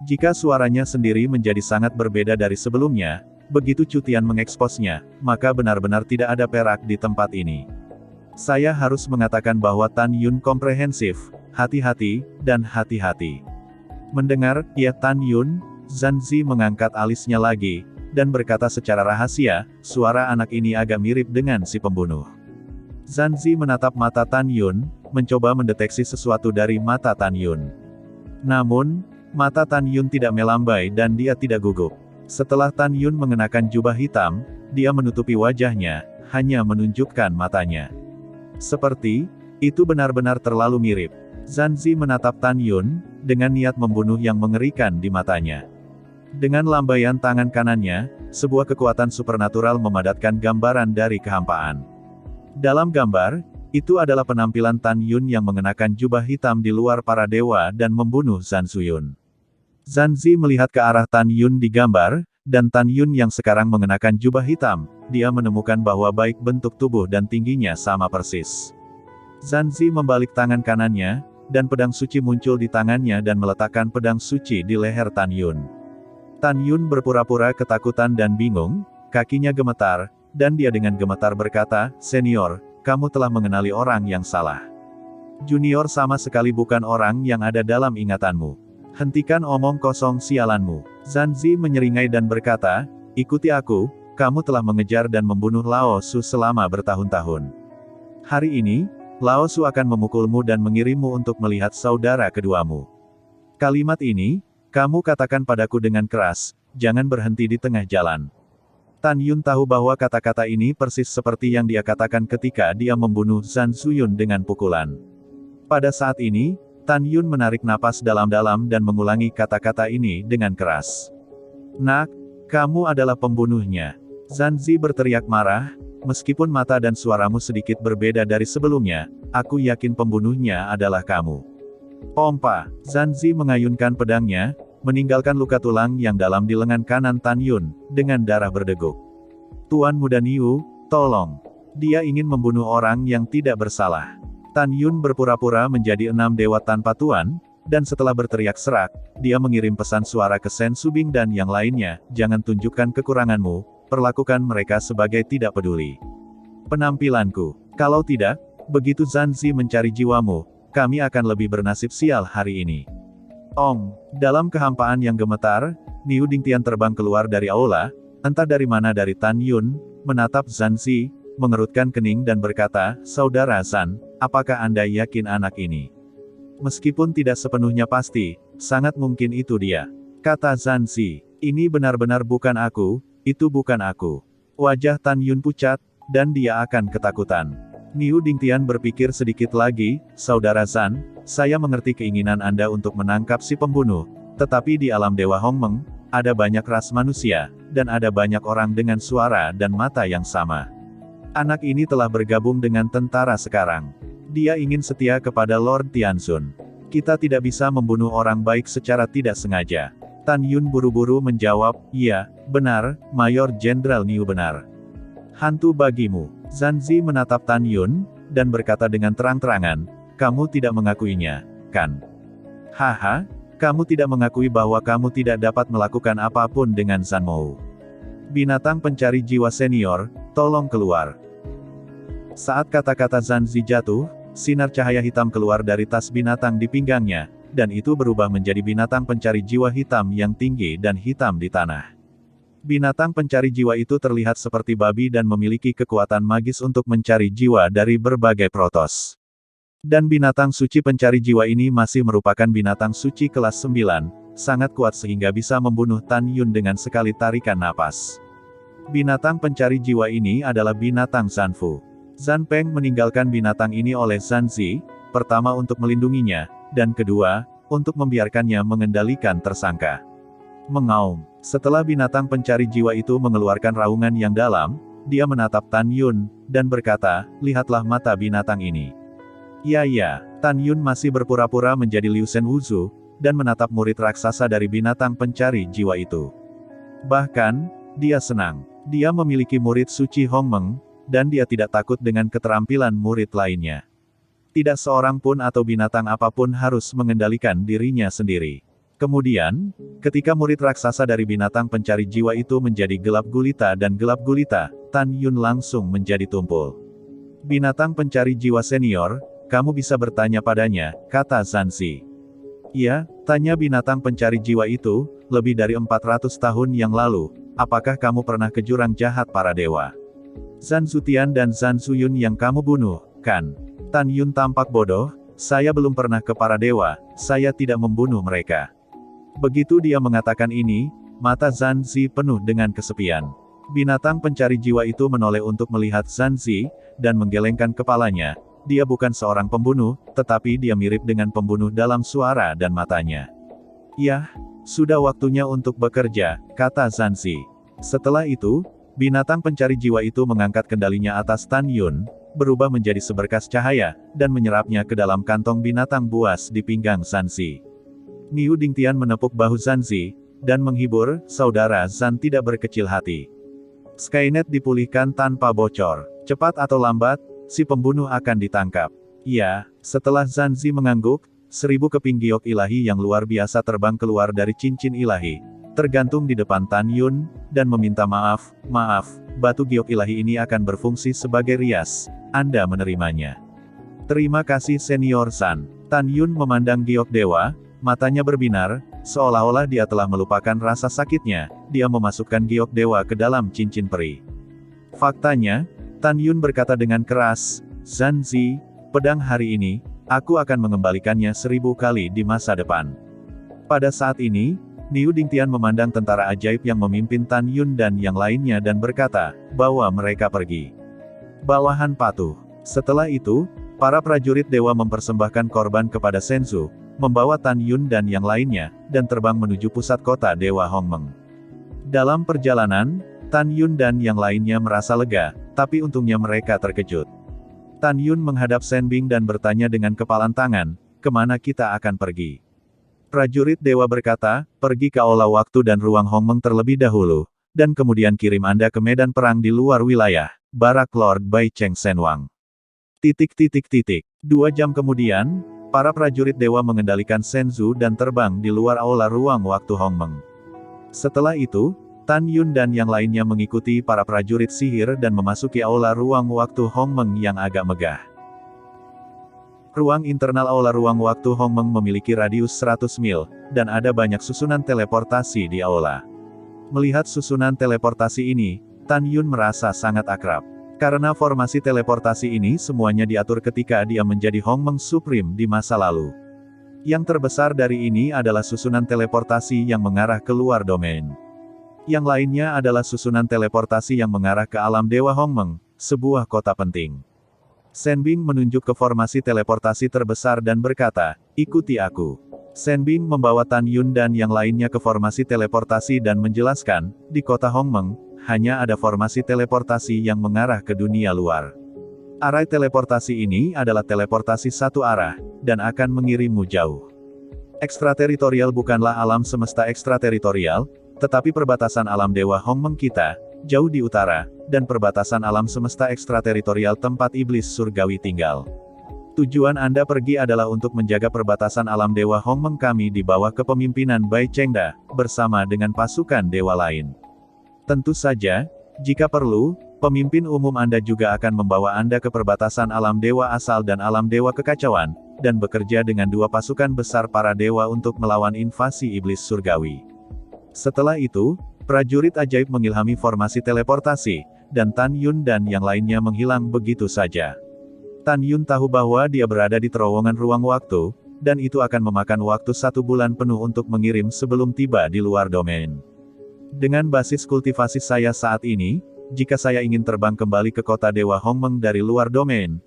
Jika suaranya sendiri menjadi sangat berbeda dari sebelumnya, begitu Cutian mengeksposnya, maka benar-benar tidak ada perak di tempat ini. Saya harus mengatakan bahwa Tan Yun komprehensif, hati-hati, dan hati-hati. Mendengar, ya Tan Yun, Zanzi mengangkat alisnya lagi, dan berkata secara rahasia, suara anak ini agak mirip dengan si pembunuh. Zanzi menatap mata Tan Yun, mencoba mendeteksi sesuatu dari mata Tan Yun. Namun, mata Tan Yun tidak melambai dan dia tidak gugup. Setelah Tan Yun mengenakan jubah hitam, dia menutupi wajahnya, hanya menunjukkan matanya. Seperti, itu benar-benar terlalu mirip. Zanzi menatap Tan Yun, dengan niat membunuh yang mengerikan di matanya. Dengan lambaian tangan kanannya, sebuah kekuatan supernatural memadatkan gambaran dari kehampaan. Dalam gambar, itu adalah penampilan Tan Yun yang mengenakan jubah hitam di luar para dewa dan membunuh Zhan Zuyun. Zanzi melihat ke arah Tan Yun di gambar, dan Tan Yun yang sekarang mengenakan jubah hitam, dia menemukan bahwa baik bentuk tubuh dan tingginya sama persis. Zanzi membalik tangan kanannya, dan pedang suci muncul di tangannya dan meletakkan pedang suci di leher Tan Yun. Tan Yun berpura-pura ketakutan dan bingung, kakinya gemetar, dan dia dengan gemetar berkata, senior, kamu telah mengenali orang yang salah. Junior sama sekali bukan orang yang ada dalam ingatanmu. Hentikan omong kosong sialanmu. Zanzi menyeringai dan berkata, ikuti aku, kamu telah mengejar dan membunuh Lao Su selama bertahun-tahun. Hari ini, Lao Su akan memukulmu dan mengirimmu untuk melihat saudara keduamu. Kalimat ini, kamu katakan padaku dengan keras, jangan berhenti di tengah jalan. Tan Yun tahu bahwa kata-kata ini persis seperti yang dia katakan ketika dia membunuh Zhan Zuyun dengan pukulan. Pada saat ini, Tan Yun menarik napas dalam-dalam dan mengulangi kata-kata ini dengan keras. Nak, kamu adalah pembunuhnya. Zanzi berteriak marah, meskipun mata dan suaramu sedikit berbeda dari sebelumnya, aku yakin pembunuhnya adalah kamu. Pompa, Zanzi mengayunkan pedangnya, meninggalkan luka tulang yang dalam di lengan kanan Tan Yun, dengan darah berdeguk. Tuan Muda Niu, tolong. Dia ingin membunuh orang yang tidak bersalah. Tan Yun berpura-pura menjadi 6 dewa tanpa tuan, dan setelah berteriak serak, dia mengirim pesan suara ke Shen Subing dan yang lainnya, jangan tunjukkan kekuranganmu, perlakukan mereka sebagai tidak peduli penampilanku. Kalau tidak, begitu Zanzi mencari jiwamu, kami akan lebih bernasib sial hari ini. Dalam kehampaan yang gemetar, Niu Dingtian terbang keluar dari aula, entah dari mana dari Tan Yun, menatap Zanzi, mengerutkan kening dan berkata, saudara Zhan, apakah Anda yakin anak ini? Meskipun tidak sepenuhnya pasti, sangat mungkin itu dia. kata Zanzi. Ini benar-benar bukan aku, itu bukan aku. Wajah Tan Yun pucat, dan dia akan ketakutan. Niu Dingtian berpikir sedikit lagi, Saudara Zan, saya mengerti keinginan Anda untuk menangkap si pembunuh, tetapi di alam Dewa Hongmeng, ada banyak ras manusia, dan ada banyak orang dengan suara dan mata yang sama. Anak ini telah bergabung dengan tentara sekarang. Dia ingin setia kepada Lord Tianzun. Kita tidak bisa membunuh orang baik secara tidak sengaja. Tan Yun buru-buru menjawab, iya, benar, Mayor Jenderal Niu benar. Hantu bagimu. Zanzi menatap Tan Yun, dan berkata dengan terang-terangan, kamu tidak mengakuinya, kan? Haha, kamu tidak mengakui bahwa kamu tidak dapat melakukan apapun dengan Zanmou. Binatang pencari jiwa senior, tolong keluar. Saat kata-kata Zanzi jatuh, sinar cahaya hitam keluar dari tas binatang di pinggangnya, dan itu berubah menjadi binatang pencari jiwa hitam yang tinggi dan hitam di tanah. Binatang pencari jiwa itu terlihat seperti babi dan memiliki kekuatan magis untuk mencari jiwa dari berbagai protos. Dan binatang suci pencari jiwa ini masih merupakan binatang suci kelas 9, sangat kuat sehingga bisa membunuh Tan Yun dengan sekali tarikan napas. Binatang pencari jiwa ini adalah binatang Zanfu. Zan Peng meninggalkan binatang ini oleh Zanzi, pertama untuk melindunginya, dan kedua, untuk membiarkannya mengendalikan tersangka. Mengaum. Setelah binatang pencari jiwa itu mengeluarkan raungan yang dalam, dia menatap Tan Yun, dan berkata, lihatlah mata binatang ini. Ya, Tan Yun masih berpura-pura menjadi Liu Shen Wuzu, dan menatap murid raksasa dari binatang pencari jiwa itu. Bahkan, dia senang. Dia memiliki murid suci Hongmeng, dan dia tidak takut dengan keterampilan murid lainnya. Tidak seorang pun atau binatang apapun harus mengendalikan dirinya sendiri. Kemudian, ketika murid raksasa dari binatang pencari jiwa itu menjadi gelap gulita dan gelap gulita, Tan Yun langsung menjadi tumpul. Binatang pencari jiwa senior, kamu bisa bertanya padanya, kata Zanzi. Iya, tanya binatang pencari jiwa itu, lebih dari 400 tahun yang lalu, apakah kamu pernah ke jurang jahat para dewa? Zan Zutian dan Zan Zuyun yang kamu bunuh, kan? Tan Yun tampak bodoh, saya belum pernah ke para dewa, saya tidak membunuh mereka. Begitu dia mengatakan ini, mata Zanzi penuh dengan kesepian. Binatang pencari jiwa itu menoleh untuk melihat Zanzi, dan menggelengkan kepalanya. Dia bukan seorang pembunuh, tetapi dia mirip dengan pembunuh dalam suara dan matanya. Yah, sudah waktunya untuk bekerja, kata Zanzi. Setelah itu, binatang pencari jiwa itu mengangkat kendalinya atas Tan Yun, berubah menjadi seberkas cahaya, dan menyerapnya ke dalam kantong binatang buas di pinggang Zanzi. Niu Dingtian menepuk bahu Zanzi, dan menghibur, saudara Zan tidak berkecil hati. Skynet dipulihkan tanpa bocor. Cepat atau lambat, si pembunuh akan ditangkap. Ya, setelah Zanzi mengangguk, 1000 keping giok ilahi yang luar biasa terbang keluar dari cincin ilahi, tergantung di depan Tan Yun, dan meminta maaf, batu giok ilahi ini akan berfungsi sebagai rias, Anda menerimanya. Terima kasih Senior San. Tan Yun memandang giok dewa, matanya berbinar, seolah-olah dia telah melupakan rasa sakitnya, dia memasukkan giok dewa ke dalam cincin peri. Faktanya, Tan Yun berkata dengan keras, Zanzi, pedang hari ini, aku akan mengembalikannya 1000 kali di masa depan. Pada saat ini, Niu Dingtian memandang tentara ajaib yang memimpin Tan Yun dan yang lainnya dan berkata, bawa mereka pergi. Bawahan patuh. Setelah itu, para prajurit dewa mempersembahkan korban kepada Senzu, membawa Tan Yun dan yang lainnya, dan terbang menuju pusat kota Dewa Hongmeng. Dalam perjalanan, Tan Yun dan yang lainnya merasa lega, tapi untungnya mereka terkejut. Tan Yun menghadap Shen Bing dan bertanya dengan kepalan tangan, kemana kita akan pergi? Prajurit dewa berkata, pergi ke aula waktu dan ruang Hongmeng terlebih dahulu, dan kemudian kirim Anda ke medan perang di luar wilayah, barak Lord Bai Cheng Senwang. 2 jam kemudian, para prajurit dewa mengendalikan Senzu dan terbang di luar aula ruang waktu Hongmeng. Setelah itu, Tan Yun dan yang lainnya mengikuti para prajurit sihir dan memasuki aula ruang waktu Hongmeng yang agak megah. Ruang internal aula ruang waktu Hongmeng memiliki radius 100 mil, dan ada banyak susunan teleportasi di aula. Melihat susunan teleportasi ini, Tan Yun merasa sangat akrab. Karena formasi teleportasi ini semuanya diatur ketika dia menjadi Hongmeng Supreme di masa lalu. Yang terbesar dari ini adalah susunan teleportasi yang mengarah ke luar domain. Yang lainnya adalah susunan teleportasi yang mengarah ke alam Dewa Hongmeng, sebuah kota penting. Shen Bing menunjuk ke formasi teleportasi terbesar dan berkata, "Ikuti aku." Shen Bing membawa Tan Yun dan yang lainnya ke formasi teleportasi dan menjelaskan, di kota Hongmeng, hanya ada formasi teleportasi yang mengarah ke dunia luar. Arai teleportasi ini adalah teleportasi satu arah, dan akan mengirimmu jauh. Ekstrateritorial bukanlah alam semesta ekstrateritorial, tetapi perbatasan alam Dewa Hongmeng kita, jauh di utara, dan perbatasan alam semesta ekstrateritorial tempat iblis surgawi tinggal. Tujuan Anda pergi adalah untuk menjaga perbatasan alam Dewa Hongmeng kami di bawah kepemimpinan Bai Chengda, bersama dengan pasukan dewa lain. Tentu saja, jika perlu, pemimpin umum Anda juga akan membawa Anda ke perbatasan alam dewa asal dan alam dewa kekacauan, dan bekerja dengan dua pasukan besar para dewa untuk melawan invasi iblis surgawi. Setelah itu, prajurit ajaib mengilhami formasi teleportasi, dan Tan Yun dan yang lainnya menghilang begitu saja. Tan Yun tahu bahwa dia berada di terowongan ruang waktu, dan itu akan memakan waktu 1 bulan penuh untuk mengirim sebelum tiba di luar domain. Dengan basis kultivasi saya saat ini, jika saya ingin terbang kembali ke kota Dewa Hongmeng dari luar domain,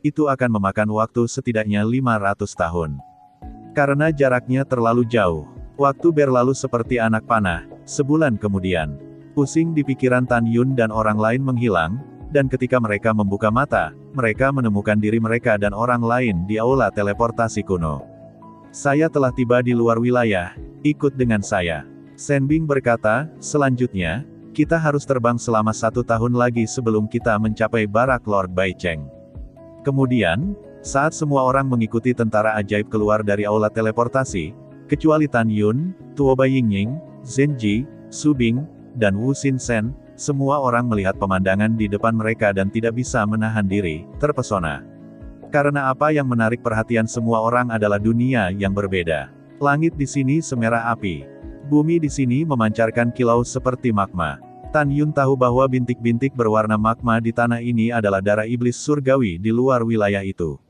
itu akan memakan waktu setidaknya 500 tahun. Karena jaraknya terlalu jauh, waktu berlalu seperti anak panah. Sebulan kemudian, pusing di pikiran Tan Yun dan orang lain menghilang, dan ketika mereka membuka mata, mereka menemukan diri mereka dan orang lain di aula teleportasi kuno. "Saya telah tiba di luar wilayah, ikut dengan saya." Shen Bing berkata, "Selanjutnya, kita harus terbang selama 1 tahun lagi sebelum kita mencapai barak Lord Bai Cheng." Kemudian, saat semua orang mengikuti tentara ajaib keluar dari aula teleportasi, kecuali Tan Yun, Tuo Bai Yingying, Zhen Ji, Su Bing, dan Wu Xin Shen, semua orang melihat pemandangan di depan mereka dan tidak bisa menahan diri, terpesona. Karena apa yang menarik perhatian semua orang adalah dunia yang berbeda. Langit di sini semerah api. Bumi di sini memancarkan kilau seperti magma. Tan Yun tahu bahwa bintik-bintik berwarna magma di tanah ini adalah darah iblis surgawi di luar wilayah itu.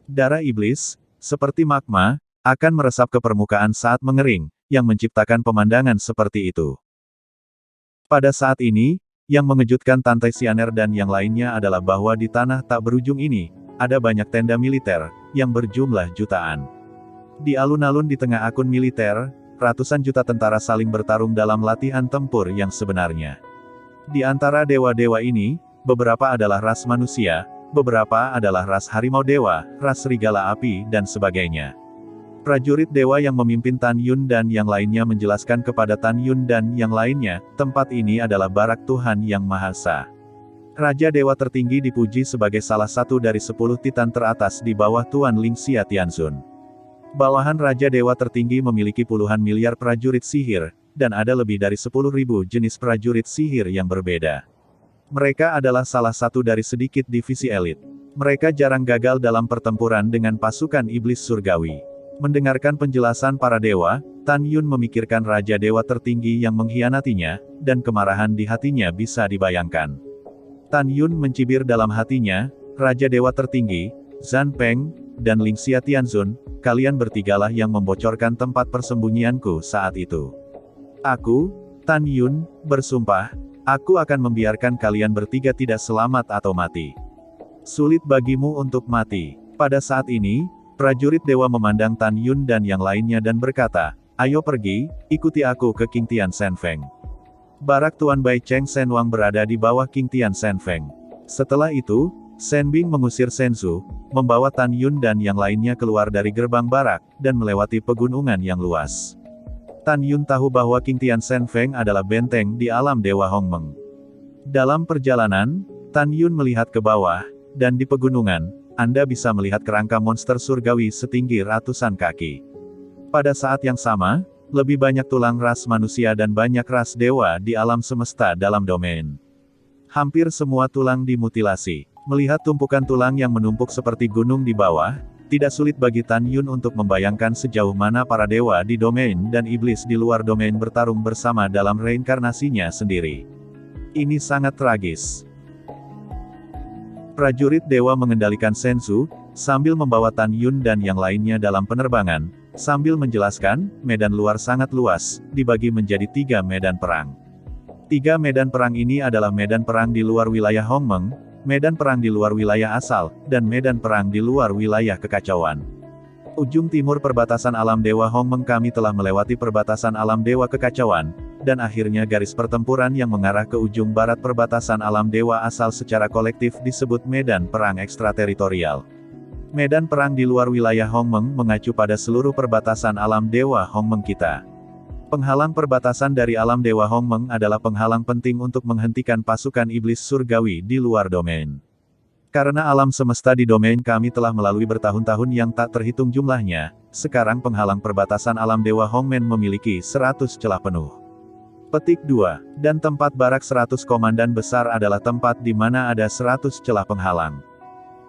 Darah iblis, seperti magma, akan meresap ke permukaan saat mengering, yang menciptakan pemandangan seperti itu. Pada saat ini, yang mengejutkan Tante Xianer dan yang lainnya adalah bahwa di tanah tak berujung ini, ada banyak tenda militer, yang berjumlah jutaan. Di alun-alun di tengah akun militer, ratusan juta tentara saling bertarung dalam latihan tempur yang sebenarnya. Di antara dewa-dewa ini, beberapa adalah ras manusia, beberapa adalah ras harimau dewa, ras serigala api, dan sebagainya. Prajurit dewa yang memimpin Tan Yun dan yang lainnya menjelaskan kepada Tan Yun dan yang lainnya, tempat ini adalah barak Tuhan Yang Maha Esa. Raja Dewa tertinggi dipuji sebagai salah satu dari 10 titan teratas di bawah Tuan Lingxia Tianzun. Bawahan Raja Dewa tertinggi memiliki puluhan miliar prajurit sihir, dan ada lebih dari 10.000 jenis prajurit sihir yang berbeda. Mereka adalah salah satu dari sedikit divisi elit. Mereka jarang gagal dalam pertempuran dengan pasukan iblis surgawi. Mendengarkan penjelasan para dewa, Tan Yun memikirkan Raja Dewa tertinggi yang mengkhianatinya, dan kemarahan di hatinya bisa dibayangkan. Tan Yun mencibir dalam hatinya, "Raja Dewa tertinggi, Zhan Peng, dan Lingxia Tianzun, kalian bertigalah yang membocorkan tempat persembunyianku saat itu. Aku, Tan Yun, bersumpah, aku akan membiarkan kalian bertiga tidak selamat atau mati. Sulit bagimu untuk mati." Pada saat ini, prajurit dewa memandang Tan Yun dan yang lainnya dan berkata, "Ayo pergi, ikuti aku ke King Tian Shen Feng." Barak Tuan Bai Cheng Shen Wang berada di bawah King Tian Shen Feng. Setelah itu, Shen Bing mengusir Shen Zhu, membawa Tan Yun dan yang lainnya keluar dari gerbang barak, dan melewati pegunungan yang luas. Tan Yun tahu bahwa King Tian Shen Feng adalah benteng di alam Dewa Hongmeng. Dalam perjalanan, Tan Yun melihat ke bawah, dan di pegunungan, Anda bisa melihat kerangka monster surgawi setinggi ratusan kaki. Pada saat yang sama, lebih banyak tulang ras manusia dan banyak ras dewa di alam semesta dalam domain. Hampir semua tulang dimutilasi. Melihat tumpukan tulang yang menumpuk seperti gunung di bawah, tidak sulit bagi Tan Yun untuk membayangkan sejauh mana para dewa di domain dan iblis di luar domain bertarung bersama dalam reinkarnasinya sendiri. Ini sangat tragis. Prajurit dewa mengendalikan Shen Zhu, sambil membawa Tan Yun dan yang lainnya dalam penerbangan, sambil menjelaskan, medan luar sangat luas, dibagi menjadi 3 medan perang. 3 medan perang ini adalah medan perang di luar wilayah Hongmeng, medan perang di luar wilayah asal, dan medan perang di luar wilayah kekacauan. Ujung timur perbatasan alam dewa Hongmeng kami telah melewati perbatasan alam dewa kekacauan, dan akhirnya garis pertempuran yang mengarah ke ujung barat perbatasan alam dewa asal secara kolektif disebut medan perang ekstrateritorial. Medan perang di luar wilayah Hongmeng mengacu pada seluruh perbatasan alam dewa Hongmeng kita. Penghalang perbatasan dari alam dewa Hongmeng adalah penghalang penting untuk menghentikan pasukan iblis surgawi di luar domain. Karena alam semesta di domain kami telah melalui bertahun-tahun yang tak terhitung jumlahnya, sekarang penghalang perbatasan alam dewa Hongmen memiliki 100 celah penuh. Petik 2. Dan tempat barak 100 komandan besar adalah tempat di mana ada 100 celah penghalang.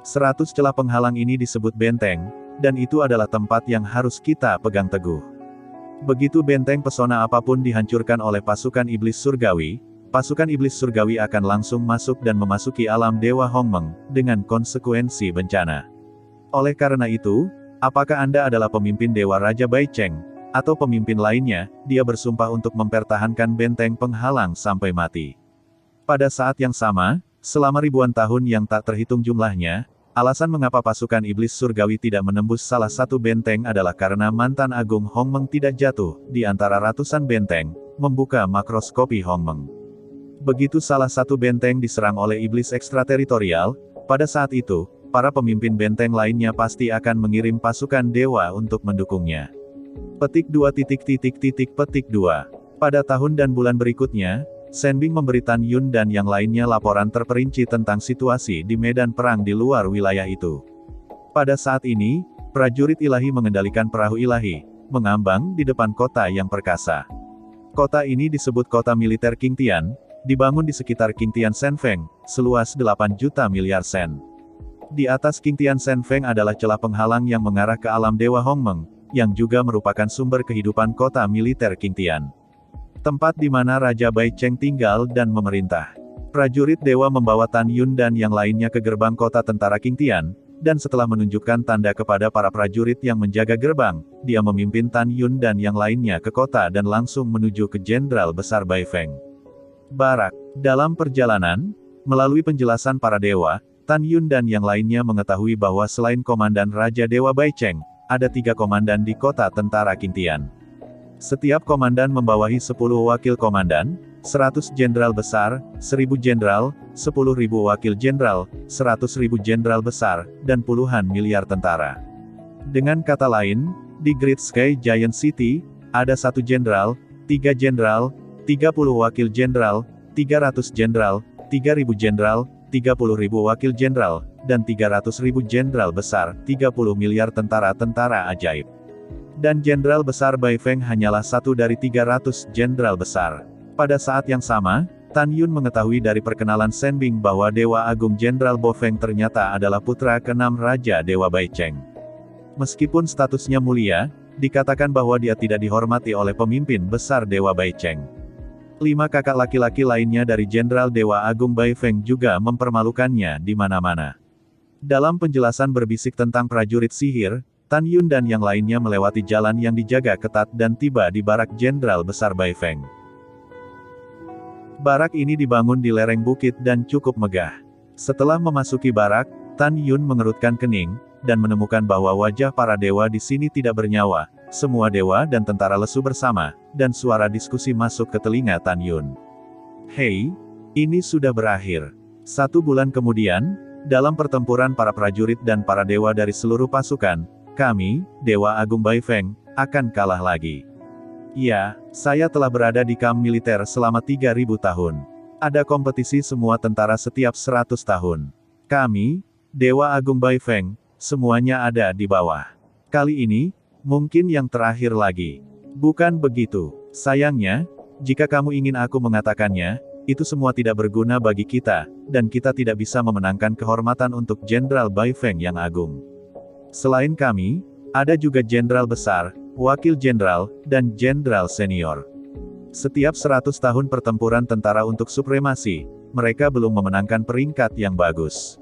100 celah penghalang ini disebut benteng, dan itu adalah tempat yang harus kita pegang teguh. Begitu benteng pesona apapun dihancurkan oleh pasukan iblis surgawi, pasukan iblis surgawi akan langsung masuk dan memasuki alam dewa Hongmeng, dengan konsekuensi bencana. Oleh karena itu, apakah Anda adalah pemimpin Dewa Raja Baicheng, atau pemimpin lainnya, dia bersumpah untuk mempertahankan benteng penghalang sampai mati. Pada saat yang sama, selama ribuan tahun yang tak terhitung jumlahnya, alasan mengapa pasukan iblis surgawi tidak menembus salah satu benteng adalah karena mantan agung Hongmeng tidak jatuh, di antara ratusan benteng, membuka makroskopi Hongmeng. Begitu salah satu benteng diserang oleh iblis ekstrateritorial, pada saat itu, para pemimpin benteng lainnya pasti akan mengirim pasukan dewa untuk mendukungnya. Petik 2. Petik 2. Pada tahun dan bulan berikutnya, Shenbing memberi Tan Yun dan yang lainnya laporan terperinci tentang situasi di medan perang di luar wilayah itu. Pada saat ini, prajurit ilahi mengendalikan perahu ilahi, mengambang di depan kota yang perkasa. Kota ini disebut kota militer King Tian, dibangun di sekitar King Tian Shenfeng, seluas 8 juta miliar sen. Di atas King Tian Shenfeng adalah celah penghalang yang mengarah ke alam dewa Hongmeng, yang juga merupakan sumber kehidupan kota militer King Tian. Tempat di mana Raja Baicheng tinggal dan memerintah. Prajurit dewa membawa Tan Yun dan yang lainnya ke gerbang kota tentara King Tian, dan setelah menunjukkan tanda kepada para prajurit yang menjaga gerbang, dia memimpin Tan Yun dan yang lainnya ke kota dan langsung menuju ke Jenderal Besar Baifeng. Barak. Dalam perjalanan, melalui penjelasan para dewa, Tan Yun dan yang lainnya mengetahui bahwa selain komandan Raja Dewa Baicheng, ada 3 komandan di kota tentara King Tian. Setiap komandan membawahi 10 wakil komandan, 100 jenderal besar, 1000 jenderal, 10.000 wakil jenderal, 100.000 jenderal besar, dan puluhan miliar tentara. Dengan kata lain, di Great Sky Giant City, ada 1 jenderal, 3 jenderal, 30 wakil jenderal, 300 jenderal, 3.000 jenderal, 30.000 wakil jenderal, dan 300.000 jenderal besar, 30 miliar tentara-tentara ajaib. Dan jenderal besar Baifeng hanyalah 1 dari 300 jenderal besar. Pada saat yang sama, Tan Yun mengetahui dari perkenalan Shenbing bahwa Dewa Agung Jenderal Bofeng ternyata adalah putra ke-6 Raja Dewa Baicheng. Meskipun statusnya mulia, dikatakan bahwa dia tidak dihormati oleh pemimpin besar Dewa Baicheng. 5 kakak laki-laki lainnya dari Jenderal Dewa Agung Baifeng juga mempermalukannya di mana-mana. Dalam penjelasan berbisik tentang prajurit sihir, Tan Yun dan yang lainnya melewati jalan yang dijaga ketat dan tiba di barak Jenderal Besar Baifeng. Barak ini dibangun di lereng bukit dan cukup megah. Setelah memasuki barak, Tan Yun mengerutkan kening, dan menemukan bahwa wajah para dewa di sini tidak bernyawa. Semua dewa dan tentara lesu bersama, dan suara diskusi masuk ke telinga Tan Yun. Hei, ini sudah berakhir. 1 bulan kemudian, dalam pertempuran para prajurit dan para dewa dari seluruh pasukan, kami, Dewa Agung Baifeng, akan kalah lagi. Ya, saya telah berada di kamp militer selama 3.000 tahun. Ada kompetisi semua tentara setiap 100 tahun. Kami, Dewa Agung Baifeng, semuanya ada di bawah. Kali ini, mungkin yang terakhir lagi. Bukan begitu. Sayangnya, jika kamu ingin aku mengatakannya, itu semua tidak berguna bagi kita, dan kita tidak bisa memenangkan kehormatan untuk Jenderal Baifeng yang agung. Selain kami, ada juga jenderal besar, wakil jenderal, dan jenderal senior. Setiap 100 tahun pertempuran tentara untuk supremasi, mereka belum memenangkan peringkat yang bagus.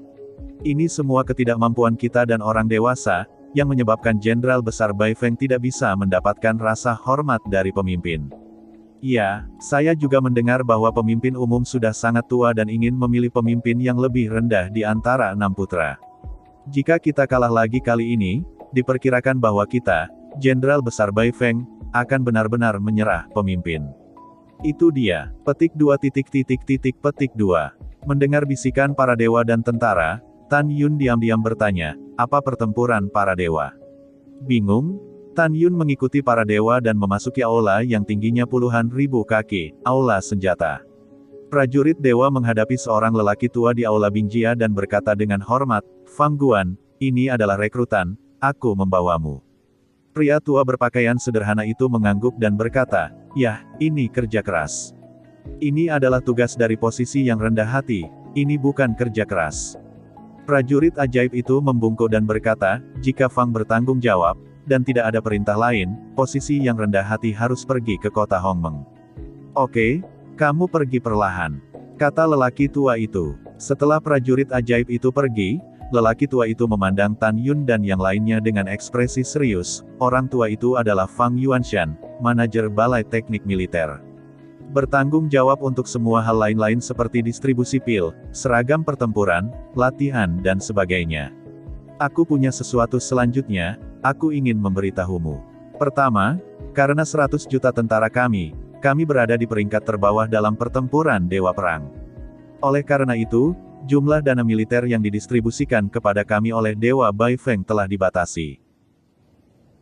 Ini semua ketidakmampuan kita dan orang dewasa, yang menyebabkan Jenderal Besar Bai Feng tidak bisa mendapatkan rasa hormat dari pemimpin. Ya, saya juga mendengar bahwa pemimpin umum sudah sangat tua dan ingin memilih pemimpin yang lebih rendah di antara 6 putra. Jika kita kalah lagi kali ini, diperkirakan bahwa kita, Jenderal Besar Bai Feng, akan benar-benar menyerah pemimpin. Itu dia. Petik 2. Petik 2. Mendengar bisikan para dewa dan tentara, Tan Yun diam-diam bertanya, apa pertempuran para dewa? Bingung? Tan Yun mengikuti para dewa dan memasuki aula yang tingginya puluhan ribu kaki, aula senjata. Prajurit dewa menghadapi seorang lelaki tua di aula Bingjia dan berkata dengan hormat, Fang Guan, ini adalah rekrutan, aku membawamu. Pria tua berpakaian sederhana itu mengangguk dan berkata, yah, ini kerja keras. Ini adalah tugas dari posisi yang rendah hati, ini bukan kerja keras. Prajurit ajaib itu membungkuk dan berkata, jika Fang bertanggung jawab, dan tidak ada perintah lain, posisi yang rendah hati harus pergi ke kota Hongmeng. Oke, kamu pergi perlahan, kata lelaki tua itu. Setelah prajurit ajaib itu pergi, lelaki tua itu memandang Tan Yun dan yang lainnya dengan ekspresi serius. Orang tua itu adalah Fang Yuanshan, manajer Balai Teknik Militer. Bertanggung jawab untuk semua hal lain-lain seperti distribusi pil, seragam pertempuran, latihan dan sebagainya. Aku punya sesuatu selanjutnya, aku ingin memberitahumu. Pertama, karena 100 juta tentara kami berada di peringkat terbawah dalam pertempuran Dewa Perang. Oleh karena itu, jumlah dana militer yang didistribusikan kepada kami oleh Dewa Bai Feng telah dibatasi.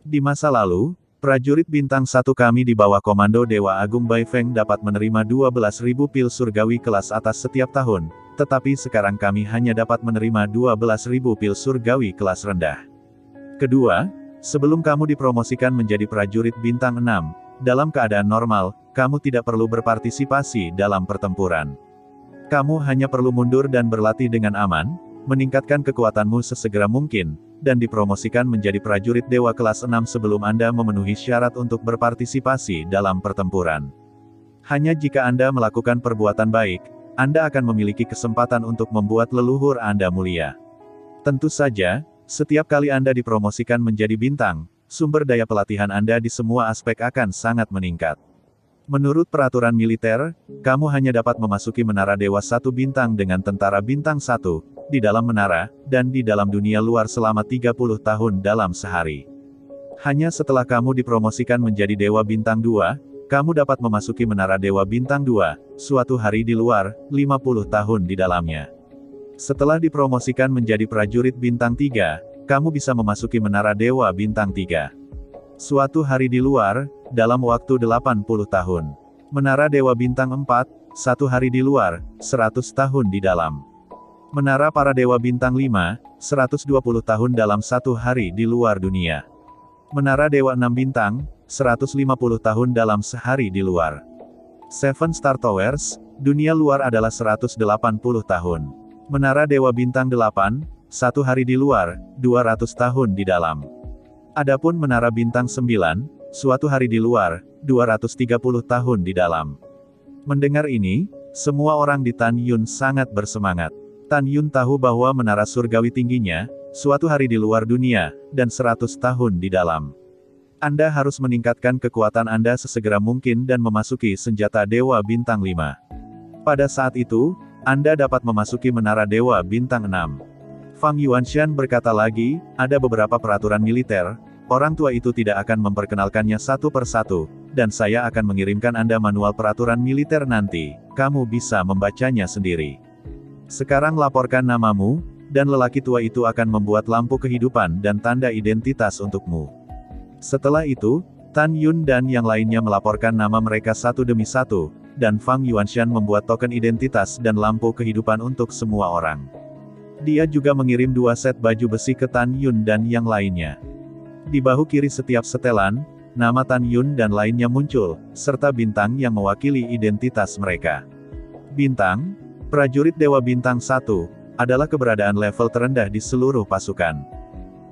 Di masa lalu, prajurit bintang 1 kami di bawah komando Dewa Agung Bai Feng dapat menerima 12.000 pil surgawi kelas atas setiap tahun, tetapi sekarang kami hanya dapat menerima 12.000 pil surgawi kelas rendah. Kedua, sebelum kamu dipromosikan menjadi prajurit bintang 6, dalam keadaan normal, kamu tidak perlu berpartisipasi dalam pertempuran. Kamu hanya perlu mundur dan berlatih dengan aman, meningkatkan kekuatanmu sesegera mungkin, dan dipromosikan menjadi prajurit dewa kelas 6 sebelum Anda memenuhi syarat untuk berpartisipasi dalam pertempuran. Hanya jika Anda melakukan perbuatan baik, Anda akan memiliki kesempatan untuk membuat leluhur Anda mulia. Tentu saja, setiap kali Anda dipromosikan menjadi bintang, sumber daya pelatihan Anda di semua aspek akan sangat meningkat. Menurut peraturan militer, kamu hanya dapat memasuki menara Dewa 1 bintang dengan tentara bintang 1, di dalam menara, dan di dalam dunia luar selama 30 tahun dalam sehari. Hanya setelah kamu dipromosikan menjadi Dewa Bintang 2, kamu dapat memasuki menara Dewa Bintang 2, suatu hari di luar, 50 tahun di dalamnya. Setelah dipromosikan menjadi prajurit Bintang 3, kamu bisa memasuki menara Dewa Bintang 3. Suatu hari di luar, dalam waktu 80 tahun. Menara Dewa Bintang 4, satu hari di luar, 100 tahun di dalam. Menara para Dewa Bintang 5, 120 tahun dalam satu hari di luar dunia. Menara Dewa 6 Bintang, 150 tahun dalam sehari di luar. Seven Star Towers, dunia luar adalah 180 tahun. Menara Dewa Bintang 8, satu hari di luar, 200 tahun di dalam. Adapun Menara Bintang 9, suatu hari di luar, 230 tahun di dalam. Mendengar ini, semua orang di Tan Yun sangat bersemangat. Tan Yun tahu bahwa menara surgawi tingginya, suatu hari di luar dunia, dan 100 tahun di dalam. Anda harus meningkatkan kekuatan Anda sesegera mungkin dan memasuki senjata Dewa Bintang 5. Pada saat itu, Anda dapat memasuki Menara Dewa Bintang 6. Fang Yuanshan berkata lagi, ada beberapa peraturan militer, orang tua itu tidak akan memperkenalkannya satu persatu, dan saya akan mengirimkan Anda manual peraturan militer nanti, kamu bisa membacanya sendiri. Sekarang laporkan namamu, dan lelaki tua itu akan membuat lampu kehidupan dan tanda identitas untukmu. Setelah itu, Tan Yun dan yang lainnya melaporkan nama mereka satu demi satu, dan Fang Yuanshan membuat token identitas dan lampu kehidupan untuk semua orang. Dia juga mengirim 2 set baju besi ke Tan Yun dan yang lainnya. Di bahu kiri setiap setelan, nama Tan Yun dan lainnya muncul, serta bintang yang mewakili identitas mereka. Bintang, prajurit Dewa Bintang 1, adalah keberadaan level terendah di seluruh pasukan.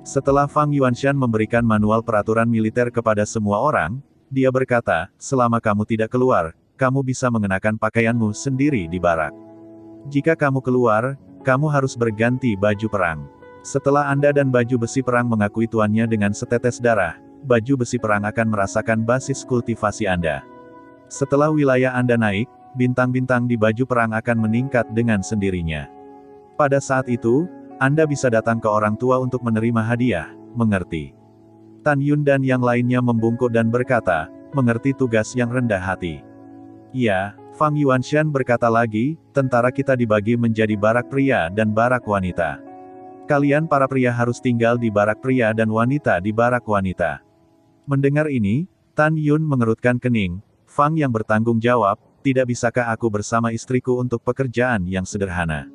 Setelah Fang Yuanshan memberikan manual peraturan militer kepada semua orang, dia berkata, selama kamu tidak keluar, kamu bisa mengenakan pakaianmu sendiri di barak. Jika kamu keluar, kamu harus berganti baju perang. Setelah Anda dan baju besi perang mengakui tuannya dengan setetes darah, baju besi perang akan merasakan basis kultivasi Anda. Setelah wilayah Anda naik, bintang-bintang di baju perang akan meningkat dengan sendirinya. Pada saat itu, Anda bisa datang ke orang tua untuk menerima hadiah, mengerti? Tan Yun dan yang lainnya membungkuk dan berkata, mengerti tugas yang rendah hati. Ya, Fang Yuanshan berkata lagi, tentara kita dibagi menjadi barak pria dan barak wanita. Kalian para pria harus tinggal di barak pria dan wanita di barak wanita. Mendengar ini, Tan Yun mengerutkan kening. Fang yang bertanggung jawab, tidak bisakah aku bersama istriku untuk pekerjaan yang sederhana?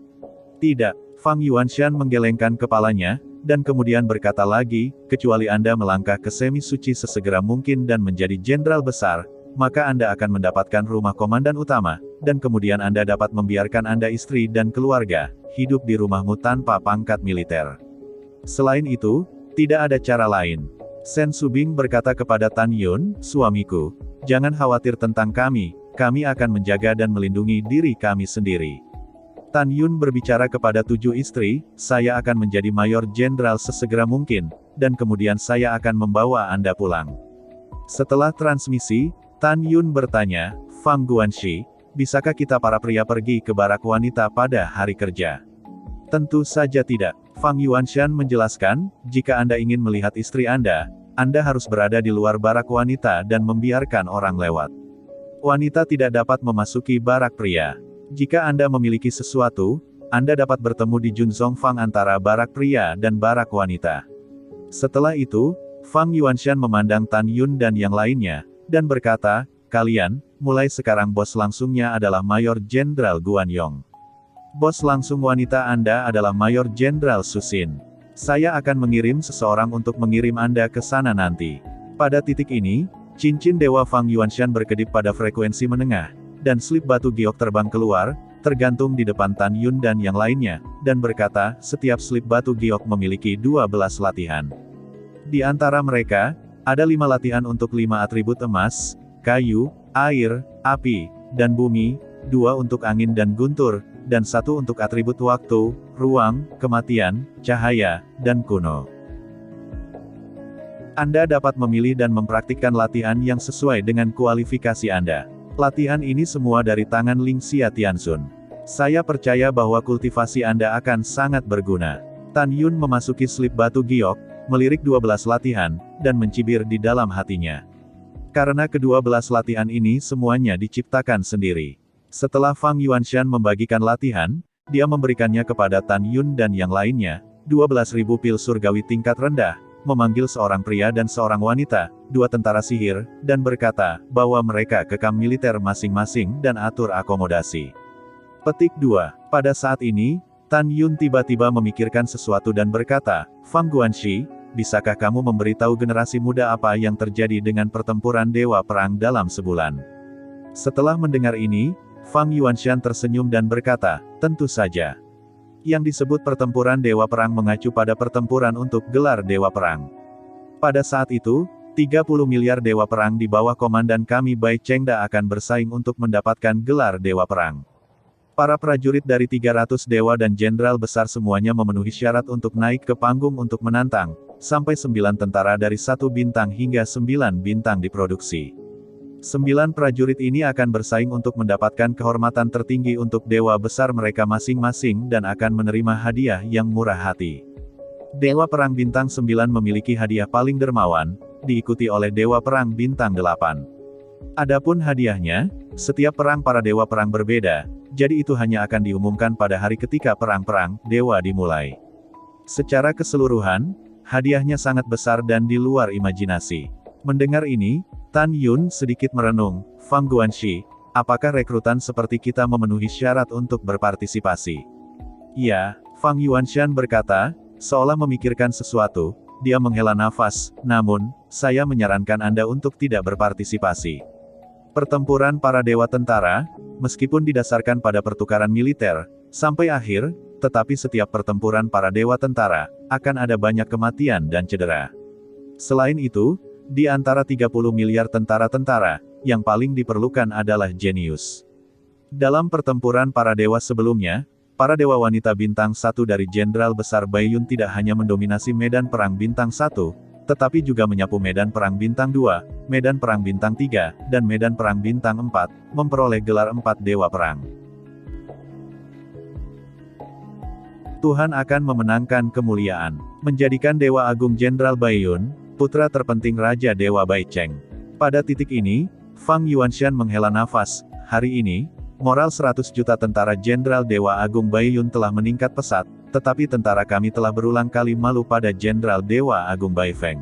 Tidak, Fang Yuanshan menggelengkan kepalanya, dan kemudian berkata lagi, kecuali Anda melangkah ke semi suci sesegera mungkin dan menjadi jenderal besar, maka Anda akan mendapatkan rumah komandan utama, dan kemudian Anda dapat membiarkan Anda istri dan keluarga, hidup di rumahmu tanpa pangkat militer. Selain itu, tidak ada cara lain. Sen Subing berkata kepada Tan Yun, suamiku, jangan khawatir tentang kami akan menjaga dan melindungi diri kami sendiri. Tan Yun berbicara kepada 7 istri, saya akan menjadi mayor jenderal sesegera mungkin, dan kemudian saya akan membawa Anda pulang. Setelah transmisi, Tan Yun bertanya, Fang Guanxi, bisakah kita para pria pergi ke barak wanita pada hari kerja? Tentu saja tidak. Fang Yuanshan menjelaskan, jika Anda ingin melihat istri Anda harus berada di luar barak wanita dan membiarkan orang lewat. Wanita tidak dapat memasuki barak pria. Jika Anda memiliki sesuatu, Anda dapat bertemu di Junzong Fang antara barak pria dan barak wanita. Setelah itu, Fang Yuanshan memandang Tan Yun dan yang lainnya, dan berkata, kalian, mulai sekarang bos langsungnya adalah Mayor Jenderal Guan Yong. Bos langsung wanita Anda adalah Mayor Jenderal Susin. Saya akan mengirim seseorang untuk mengirim Anda ke sana nanti. Pada titik ini, cincin Dewa Fang Yuanshan berkedip pada frekuensi menengah, dan slip batu giok terbang keluar, tergantung di depan Tan Yun dan yang lainnya, dan berkata, setiap slip batu giok memiliki 12 latihan. Di antara mereka, ada 5 latihan untuk 5 atribut emas, kayu, air, api, dan bumi, 2 untuk angin dan guntur, dan 1 untuk atribut waktu, ruang, kematian, cahaya, dan kuno. Anda dapat memilih dan mempraktikkan latihan yang sesuai dengan kualifikasi Anda. Latihan ini semua dari tangan Ling Xia Tianxun. Saya percaya bahwa kultivasi Anda akan sangat berguna. Tan Yun memasuki slip batu giok, melirik 12 latihan, dan mencibir di dalam hatinya. Karena ke-12 latihan ini semuanya diciptakan sendiri. Setelah Fang Yuanshan membagikan latihan, dia memberikannya kepada Tan Yun dan yang lainnya, 12.000 pil surgawi tingkat rendah, memanggil seorang pria dan seorang wanita, 2 tentara sihir, dan berkata, bawa mereka ke kamp militer masing-masing dan atur akomodasi. Petik 2. Pada saat ini, Tan Yun tiba-tiba memikirkan sesuatu dan berkata, Fang Guanxi, bisakah kamu memberitahu generasi muda apa yang terjadi dengan pertempuran Dewa Perang dalam sebulan? Setelah mendengar ini, Fang Yuanshan tersenyum dan berkata, tentu saja. Yang disebut pertempuran Dewa Perang mengacu pada pertempuran untuk gelar Dewa Perang. Pada saat itu, 30 miliar Dewa Perang di bawah komandan kami Bai Chengda akan bersaing untuk mendapatkan gelar Dewa Perang. Para prajurit dari 300 dewa dan jenderal besar semuanya memenuhi syarat untuk naik ke panggung untuk menantang, sampai 9 tentara dari 1 bintang hingga 9 bintang diproduksi. 9 prajurit ini akan bersaing untuk mendapatkan kehormatan tertinggi untuk dewa besar mereka masing-masing dan akan menerima hadiah yang murah hati. Dewa Perang Bintang 9 memiliki hadiah paling dermawan, diikuti oleh Dewa Perang Bintang 8. Adapun hadiahnya, setiap perang para dewa perang berbeda, jadi itu hanya akan diumumkan pada hari ketika perang-perang dewa dimulai. Secara keseluruhan, hadiahnya sangat besar dan di luar imajinasi. Mendengar ini, Tan Yun sedikit merenung, Fang Guanxi, apakah rekrutan seperti kita memenuhi syarat untuk berpartisipasi? Ya, Fang Yuanshan berkata, seolah memikirkan sesuatu, dia menghela nafas, namun, saya menyarankan Anda untuk tidak berpartisipasi. Pertempuran para dewa tentara, meskipun didasarkan pada pertukaran militer, sampai akhir, tetapi setiap pertempuran para dewa tentara, akan ada banyak kematian dan cedera. Selain itu, di antara 30 miliar tentara-tentara, yang paling diperlukan adalah jenius. Dalam pertempuran para dewa sebelumnya, para dewa wanita bintang 1 dari Jenderal Besar Baiyun tidak hanya mendominasi medan perang bintang 1, tetapi juga menyapu medan perang bintang 2, medan perang bintang 3, dan medan perang bintang 4, memperoleh gelar 4 dewa perang. Tuhan akan memenangkan kemuliaan, menjadikan Dewa Agung Jenderal Baiyun, putra terpenting Raja Dewa Baicheng. Pada titik ini, Fang Yuanshan menghela nafas. Hari ini, moral 100 juta tentara Jenderal Dewa Agung Baiyun telah meningkat pesat, tetapi tentara kami telah berulang kali malu pada Jenderal Dewa Agung Baifeng.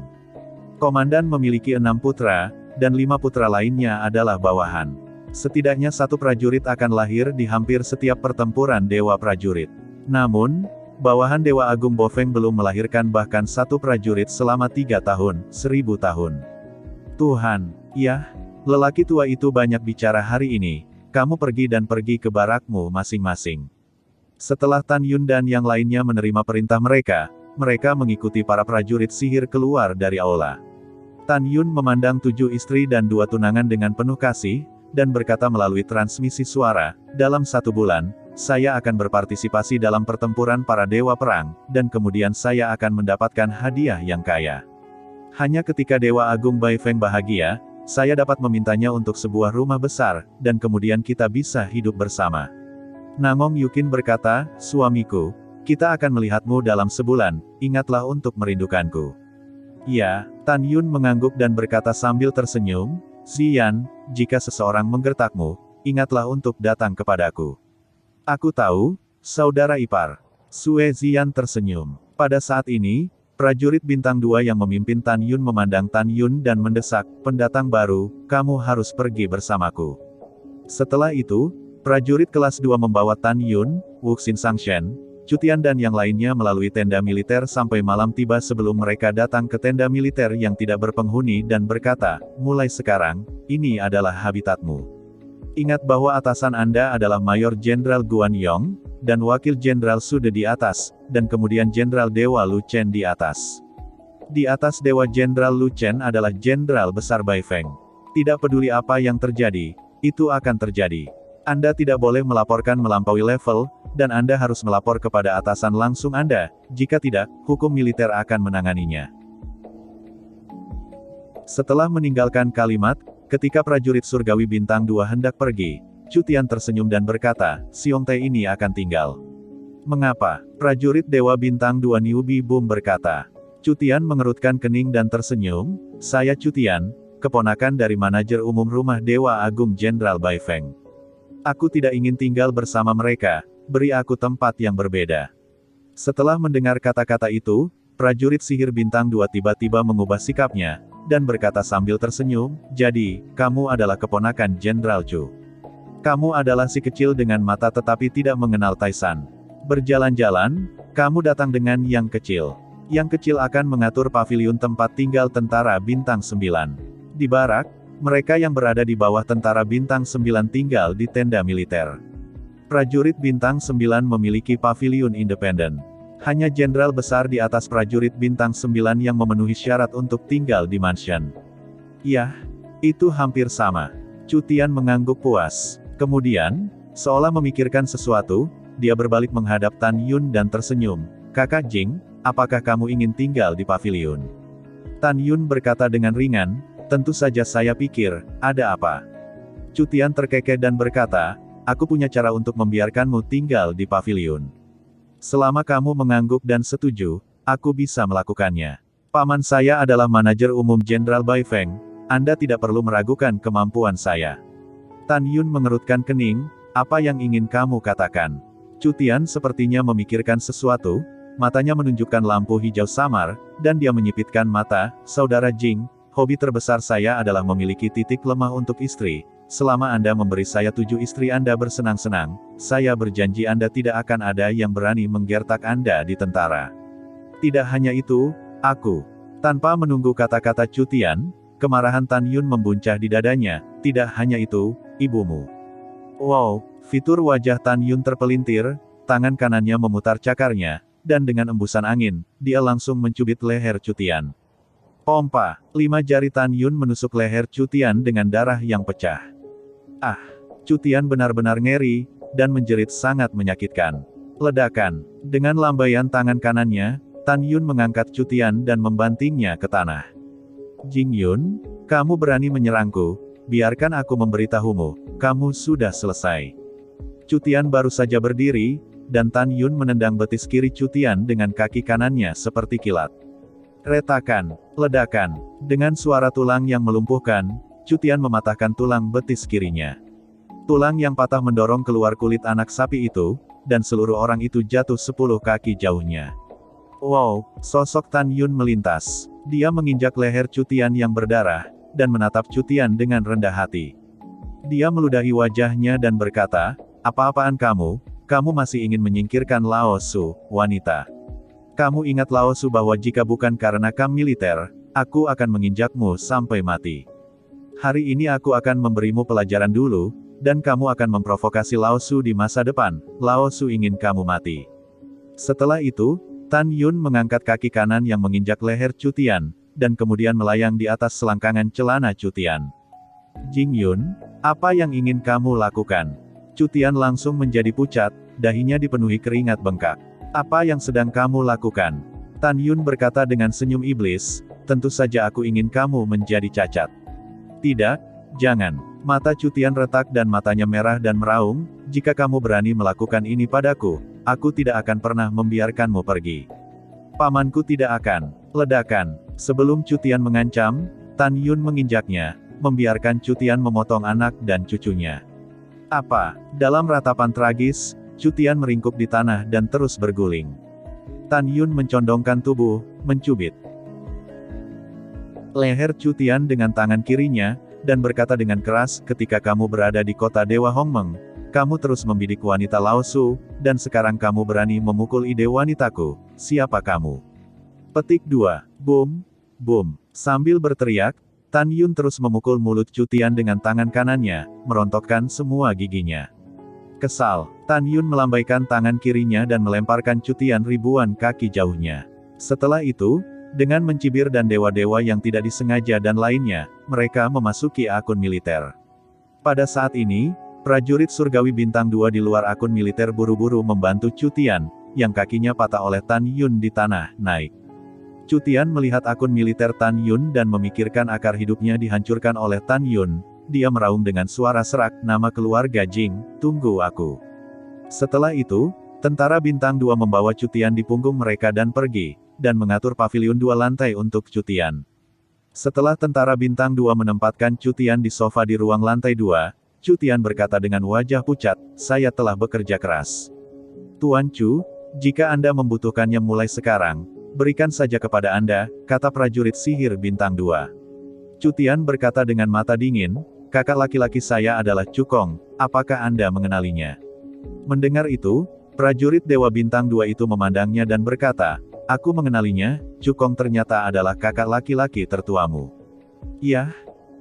Komandan memiliki 6 putra, dan 5 putra lainnya adalah bawahan. Setidaknya 1 prajurit akan lahir di hampir setiap pertempuran Dewa Prajurit. Namun, bawahan Dewa Agung Bofeng belum melahirkan bahkan 1 prajurit selama 3 tahun, 1000 tahun. Tuhan, ya, lelaki tua itu banyak bicara hari ini, kamu pergi dan pergi ke barakmu masing-masing. Setelah Tan Yun dan yang lainnya menerima perintah mereka mengikuti para prajurit sihir keluar dari aula. Tan Yun memandang 7 istri dan 2 tunangan dengan penuh kasih, dan berkata melalui transmisi suara, dalam 1 bulan, saya akan berpartisipasi dalam pertempuran para dewa perang, dan kemudian saya akan mendapatkan hadiah yang kaya. Hanya ketika Dewa Agung Baifeng bahagia, saya dapat memintanya untuk sebuah rumah besar, dan kemudian kita bisa hidup bersama. Nangong Yukin berkata, suamiku, kita akan melihatmu dalam sebulan, ingatlah untuk merindukanku. Ya, Tan Yun mengangguk dan berkata sambil tersenyum, Ziyan, jika seseorang menggertakmu, ingatlah untuk datang kepadaku. Aku tahu, saudara ipar. Sue Ziyan tersenyum. Pada saat ini, prajurit bintang 2 yang memimpin Tan Yun memandang Tan Yun dan mendesak, pendatang baru, kamu harus pergi bersamaku. Setelah itu, prajurit kelas 2 membawa Tan Yun, Wuxin Sangshen, Cutian dan yang lainnya melalui tenda militer sampai malam tiba sebelum mereka datang ke tenda militer yang tidak berpenghuni dan berkata, mulai sekarang, ini adalah habitatmu. Ingat bahwa atasan Anda adalah Mayor Jenderal Guan Yong, dan Wakil Jenderal Sude di atas, dan kemudian Jenderal Dewa Lu Chen di atas. Di atas Dewa Jenderal Lu Chen adalah Jenderal Besar Baifeng. Tidak peduli apa yang terjadi, itu akan terjadi. Anda tidak boleh melaporkan melampaui level, dan Anda harus melapor kepada atasan langsung Anda, jika tidak, hukum militer akan menanganinya. Setelah meninggalkan kalimat, ketika prajurit surgawi bintang 2 hendak pergi, Cutian tersenyum dan berkata, Siongtae ini akan tinggal. Mengapa? Prajurit Dewa Bintang 2 Niubi Bum berkata. Cutian mengerutkan kening dan tersenyum, saya Cutian, keponakan dari manajer umum rumah Dewa Agung Jenderal Baifeng. Aku tidak ingin tinggal bersama mereka, beri aku tempat yang berbeda. Setelah mendengar kata-kata itu, prajurit sihir bintang 2 tiba-tiba mengubah sikapnya, dan berkata sambil tersenyum, jadi, kamu adalah keponakan Jenderal Chu. Kamu adalah si kecil dengan mata tetapi tidak mengenal Taisan. Berjalan-jalan, kamu datang dengan yang kecil. Yang kecil akan mengatur paviliun tempat tinggal tentara bintang 9. Di barak, mereka yang berada di bawah tentara bintang 9 tinggal di tenda militer. Prajurit bintang 9 memiliki paviliun independen. Hanya jenderal besar di atas prajurit bintang 9 yang memenuhi syarat untuk tinggal di mansion. Yah, itu hampir sama. Cutian mengangguk puas. Kemudian, seolah memikirkan sesuatu, dia berbalik menghadap Tan Yun dan tersenyum. Kakak Jing, apakah kamu ingin tinggal di paviliun? Tan Yun berkata dengan ringan, tentu saja saya pikir, ada apa? Cutian terkekeh dan berkata, aku punya cara untuk membiarkanmu tinggal di paviliun. Selama kamu mengangguk dan setuju, aku bisa melakukannya. Paman saya adalah manajer umum Jenderal Baifeng, Anda tidak perlu meragukan kemampuan saya. Tan Yun mengerutkan kening, apa yang ingin kamu katakan? Cutian sepertinya memikirkan sesuatu, matanya menunjukkan lampu hijau samar, dan dia menyipitkan mata, saudara Jing, hobi terbesar saya adalah memiliki titik lemah untuk istri. Selama Anda memberi saya 7 istri Anda bersenang-senang, saya berjanji Anda tidak akan ada yang berani menggertak Anda di tentara. Tidak hanya itu, aku. Tanpa menunggu kata-kata Cutian, kemarahan Tan Yun membuncah di dadanya, tidak hanya itu, ibumu. Wow, fitur wajah Tan Yun terpelintir, tangan kanannya memutar cakarnya, dan dengan embusan angin, dia langsung mencubit leher Cutian. Pompa, 5 jari Tan Yun menusuk leher Cutian dengan darah yang pecah. Ah, Cutian benar-benar ngeri, dan menjerit sangat menyakitkan. Ledakan. Dengan lambaian tangan kanannya, Tan Yun mengangkat Chu Tian dan membantingnya ke tanah. Jing Yun, kamu berani menyerangku, biarkan aku memberitahumu, kamu sudah selesai. Chu Tian baru saja berdiri, dan Tan Yun menendang betis kiri Chu Tian dengan kaki kanannya seperti kilat. Retakan, ledakan, dengan suara tulang yang melumpuhkan, Chu Tian mematahkan tulang betis kirinya. Tulang yang patah mendorong keluar kulit anak sapi itu, dan seluruh orang itu jatuh 10 kaki jauhnya. Wow, sosok Tan Yun melintas. Dia menginjak leher Chu Tian yang berdarah, dan menatap Chu Tian dengan rendah hati. Dia meludahi wajahnya dan berkata, "Apa-apaan kamu? Kamu masih ingin menyingkirkan Lao Su, wanita. Kamu ingat Lao Su bahwa jika bukan karena kam militer, aku akan menginjakmu sampai mati. Hari ini aku akan memberimu pelajaran dulu, dan kamu akan memprovokasi Lao Su di masa depan. Lao Su ingin kamu mati." Setelah itu, Tan Yun mengangkat kaki kanan yang menginjak leher Chu Tian, dan kemudian melayang di atas selangkangan celana Chu Tian. "Jing Yun, apa yang ingin kamu lakukan?" Chu Tian langsung menjadi pucat, dahinya dipenuhi keringat bengkak. "Apa yang sedang kamu lakukan?" Tan Yun berkata dengan senyum iblis, "Tentu saja aku ingin kamu menjadi cacat." "Tidak, jangan." Mata Chu Tian retak dan matanya merah dan meraung, "Jika kamu berani melakukan ini padaku, aku tidak akan pernah membiarkanmu pergi. Pamanku tidak akan." Ledakan. Sebelum Chu Tian mengancam, Tan Yun menginjaknya, membiarkan Chu Tian memotong anak dan cucunya. Apa? Dalam ratapan tragis, Chu Tian meringkuk di tanah dan terus berguling. Tan Yun mencondongkan tubuh, mencubit leher Chu Tian dengan tangan kirinya, dan berkata dengan keras, "Ketika kamu berada di kota Dewa Hongmeng, kamu terus membidik wanita Lao Su, dan sekarang kamu berani memukul ide wanitaku. Siapa kamu?" Petik 2. Boom, boom. Sambil berteriak, Tan Yun terus memukul mulut Chu Tian dengan tangan kanannya, merontokkan semua giginya. Kesal, Tan Yun melambaikan tangan kirinya dan melemparkan Chu Tian ribuan kaki jauhnya. Setelah itu, dengan mencibir dan dewa-dewa yang tidak disengaja dan lainnya, mereka memasuki akun militer. Pada saat ini, prajurit surgawi bintang 2 di luar akun militer buru-buru membantu Chu Tian, yang kakinya patah oleh Tan Yun di tanah, naik. Chu Tian melihat akun militer Tan Yun dan memikirkan akar hidupnya dihancurkan oleh Tan Yun. Dia meraung dengan suara serak, "Nama keluarga Jing, tunggu aku." Setelah itu, tentara bintang 2 membawa Chu Tian di punggung mereka dan pergi, dan mengatur pavilion 2 lantai untuk Chu Tian. Setelah tentara bintang 2 menempatkan Chu Tian di sofa di ruang lantai 2, Chu Tian berkata dengan wajah pucat, "Saya telah bekerja keras. Tuan Chu, jika Anda membutuhkannya mulai sekarang, berikan saja kepada Anda," kata prajurit sihir bintang 2. Chu Tian berkata dengan mata dingin, "Kakak laki-laki saya adalah Chu Kong, apakah Anda mengenalinya?" Mendengar itu, prajurit Dewa Bintang 2 itu memandangnya dan berkata, "Aku mengenalinya, Chu Kong ternyata adalah kakak laki-laki tertuamu." "Iya,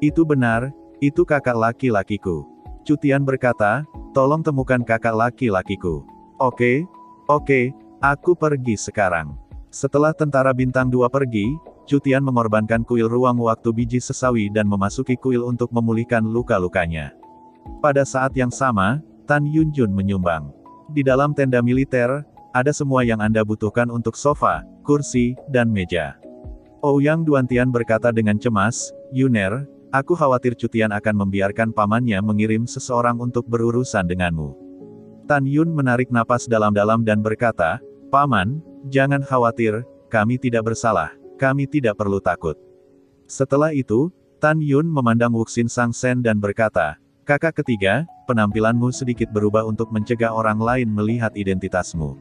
itu benar, itu kakak laki-lakiku." Chu Tian berkata, "Tolong temukan kakak laki-lakiku." Oke, aku pergi sekarang." Setelah tentara bintang 2 pergi, Chu Tian mengorbankan kuil ruang waktu biji sesawi dan memasuki kuil untuk memulihkan luka-lukanya. Pada saat yang sama, Tan Yunjun menyumbang. Di dalam tenda militer, ada semua yang Anda butuhkan untuk sofa, kursi, dan meja. Ouyang Duantian berkata dengan cemas, "Yuner, aku khawatir Chu Tian akan membiarkan pamannya mengirim seseorang untuk berurusan denganmu." Tan Yun menarik napas dalam-dalam dan berkata, "Paman, jangan khawatir, kami tidak bersalah. Kami tidak perlu takut." Setelah itu, Tan Yun memandang Wuxin Sang Sen dan berkata, "Kakak ketiga, penampilanmu sedikit berubah untuk mencegah orang lain melihat identitasmu."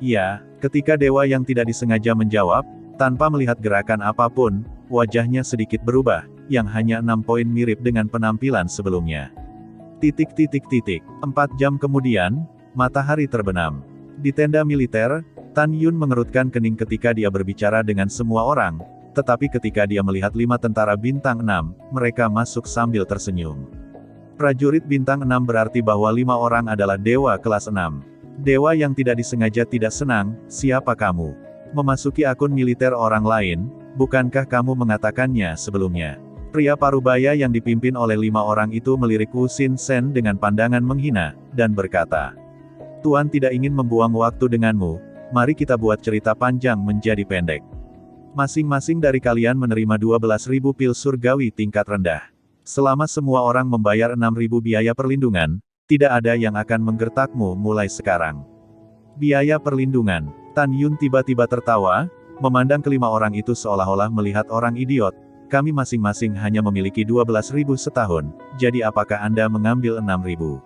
"Ya," ketika dewa yang tidak disengaja menjawab, tanpa melihat gerakan apapun, wajahnya sedikit berubah, yang hanya 6 poin mirip dengan penampilan sebelumnya. 4 jam kemudian, matahari terbenam. Di tenda militer, Tan Yun mengerutkan kening ketika dia berbicara dengan semua orang, tetapi ketika dia melihat 5 tentara bintang 6, mereka masuk sambil tersenyum. Prajurit bintang 6 berarti bahwa 5 orang adalah dewa kelas 6. Dewa yang tidak disengaja tidak senang, "Siapa kamu? Memasuki akun militer orang lain, bukankah kamu mengatakannya sebelumnya?" Pria parubaya yang dipimpin oleh 5 orang itu melirik Wuxin Sen dengan pandangan menghina, dan berkata, Tuan tidak ingin membuang waktu denganmu, mari kita buat cerita panjang menjadi pendek. Masing-masing dari kalian menerima 12.000 pil surgawi tingkat rendah. Selama semua orang membayar 6.000 biaya perlindungan, tidak ada yang akan menggertakmu mulai sekarang. Biaya perlindungan. Tan Yun tiba-tiba tertawa, memandang kelima orang itu seolah-olah melihat orang idiot. Kami masing-masing hanya memiliki 12.000 setahun, jadi apakah Anda mengambil 6.000?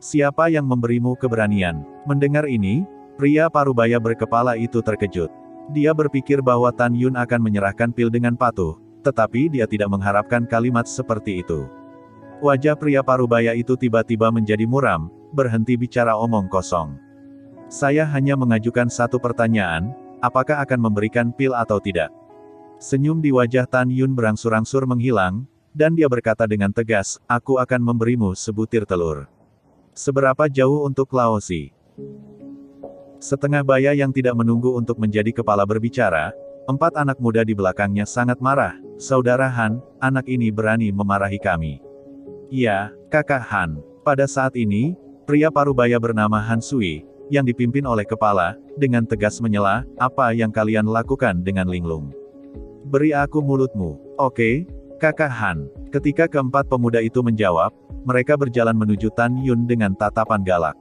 Siapa yang memberimu keberanian? Mendengar ini, pria parubaya berkepala itu terkejut. Dia berpikir bahwa Tan Yun akan menyerahkan pil dengan patuh, tetapi dia tidak mengharapkan kalimat seperti itu. Wajah pria parubaya itu tiba-tiba menjadi muram, berhenti bicara omong kosong. Saya hanya mengajukan satu pertanyaan, apakah akan memberikan pil atau tidak? Senyum di wajah Tan Yun berangsur-angsur menghilang, dan dia berkata dengan tegas, aku akan memberimu sebutir telur. Seberapa jauh untuk Laozi? Setengah baya yang tidak menunggu untuk menjadi kepala berbicara, 4 anak muda di belakangnya sangat marah. Saudara Han, anak ini berani memarahi kami. Ya, kakak Han. Pada saat ini, pria parubaya bernama Han Sui, yang dipimpin oleh kepala, dengan tegas menyela, apa yang kalian lakukan dengan Linglung? Beri aku mulutmu. Oke, kakak Han. Ketika keempat pemuda itu menjawab, mereka berjalan menuju Tan Yun dengan tatapan galak.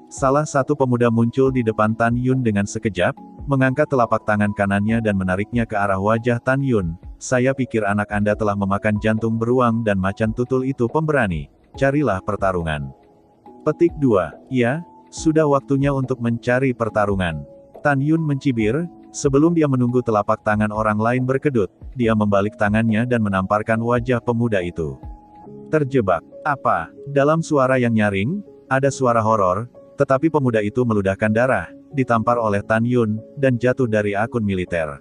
Salah satu pemuda muncul di depan Tan Yun dengan sekejap, mengangkat telapak tangan kanannya dan menariknya ke arah wajah Tan Yun. Saya pikir anak Anda telah memakan jantung beruang dan macan tutul itu pemberani. Carilah pertarungan. Petik 2. Ya, sudah waktunya untuk mencari pertarungan. Tan Yun mencibir. Sebelum dia menunggu telapak tangan orang lain berkedut, dia membalik tangannya dan menamparkan wajah pemuda itu. Terjebak. Apa? Dalam suara yang nyaring, ada suara horor, tetapi pemuda itu meludahkan darah, ditampar oleh Tan Yun, dan jatuh dari akun militer.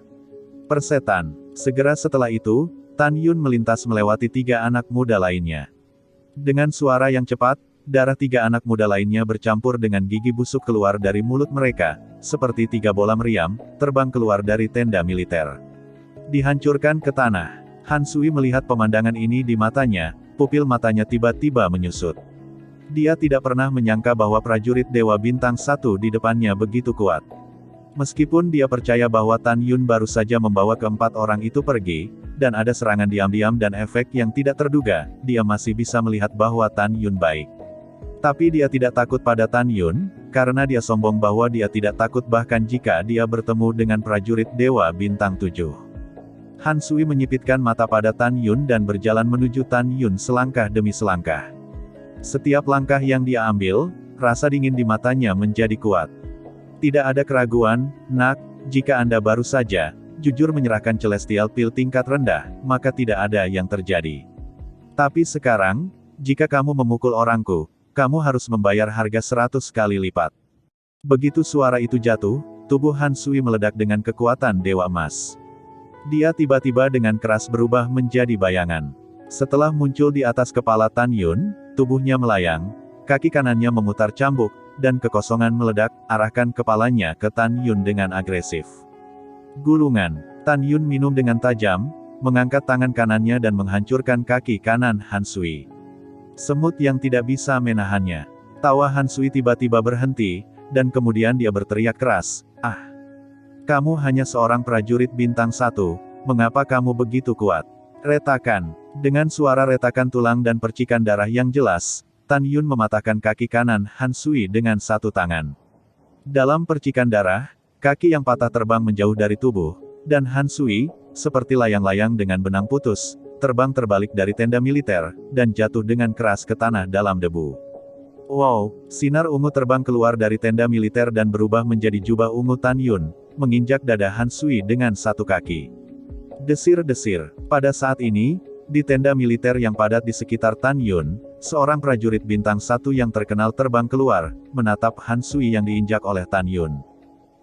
Persetan. Segera setelah itu, Tan Yun melintas melewati 3 anak muda lainnya. Dengan suara yang cepat, darah 3 anak muda lainnya bercampur dengan gigi busuk keluar dari mulut mereka, seperti 3 bola meriam, terbang keluar dari tenda militer. Dihancurkan ke tanah. Han Sui melihat pemandangan ini di matanya, pupil matanya tiba-tiba menyusut. Dia tidak pernah menyangka bahwa prajurit Dewa Bintang 1 di depannya begitu kuat. Meskipun dia percaya bahwa Tan Yun baru saja membawa keempat orang itu pergi, dan ada serangan diam-diam dan efek yang tidak terduga, dia masih bisa melihat bahwa Tan Yun baik. Tapi dia tidak takut pada Tan Yun, karena dia sombong bahwa dia tidak takut bahkan jika dia bertemu dengan prajurit Dewa Bintang 7. Han Sui menyipitkan mata pada Tan Yun dan berjalan menuju Tan Yun selangkah demi selangkah. Setiap langkah yang dia ambil, rasa dingin di matanya menjadi kuat. Tidak ada keraguan, nak, jika Anda baru saja, jujur menyerahkan Celestial Pil tingkat rendah, maka tidak ada yang terjadi. Tapi sekarang, jika kamu memukul orangku, kamu harus membayar harga 100 kali lipat. Begitu suara itu jatuh, tubuh Han Sui meledak dengan kekuatan Dewa Emas. Dia tiba-tiba dengan keras berubah menjadi bayangan. Setelah muncul di atas kepala Tan Yun, tubuhnya melayang, kaki kanannya memutar cambuk, dan kekosongan meledak, arahkan kepalanya ke Tan Yun dengan agresif. Gulungan. Tan Yun minum dengan tajam, mengangkat tangan kanannya dan menghancurkan kaki kanan Han Sui. Semut yang tidak bisa menahannya. Tawa Han Sui tiba-tiba berhenti, dan kemudian dia berteriak keras, "Ah! Kamu hanya seorang prajurit bintang 1, mengapa kamu begitu kuat?" Retakan. Dengan suara retakan tulang dan percikan darah yang jelas, Tan Yun mematahkan kaki kanan Han Sui dengan satu tangan. Dalam percikan darah, kaki yang patah terbang menjauh dari tubuh, dan Han Sui, seperti layang-layang dengan benang putus, terbang terbalik dari tenda militer, dan jatuh dengan keras ke tanah dalam debu. Wow, sinar ungu terbang keluar dari tenda militer dan berubah menjadi jubah ungu Tan Yun, menginjak dada Han Sui dengan satu kaki. Desir-desir. Pada saat ini, di tenda militer yang padat di sekitar Tan Yun, seorang prajurit bintang 1 yang terkenal terbang keluar, menatap Han Sui yang diinjak oleh Tan Yun.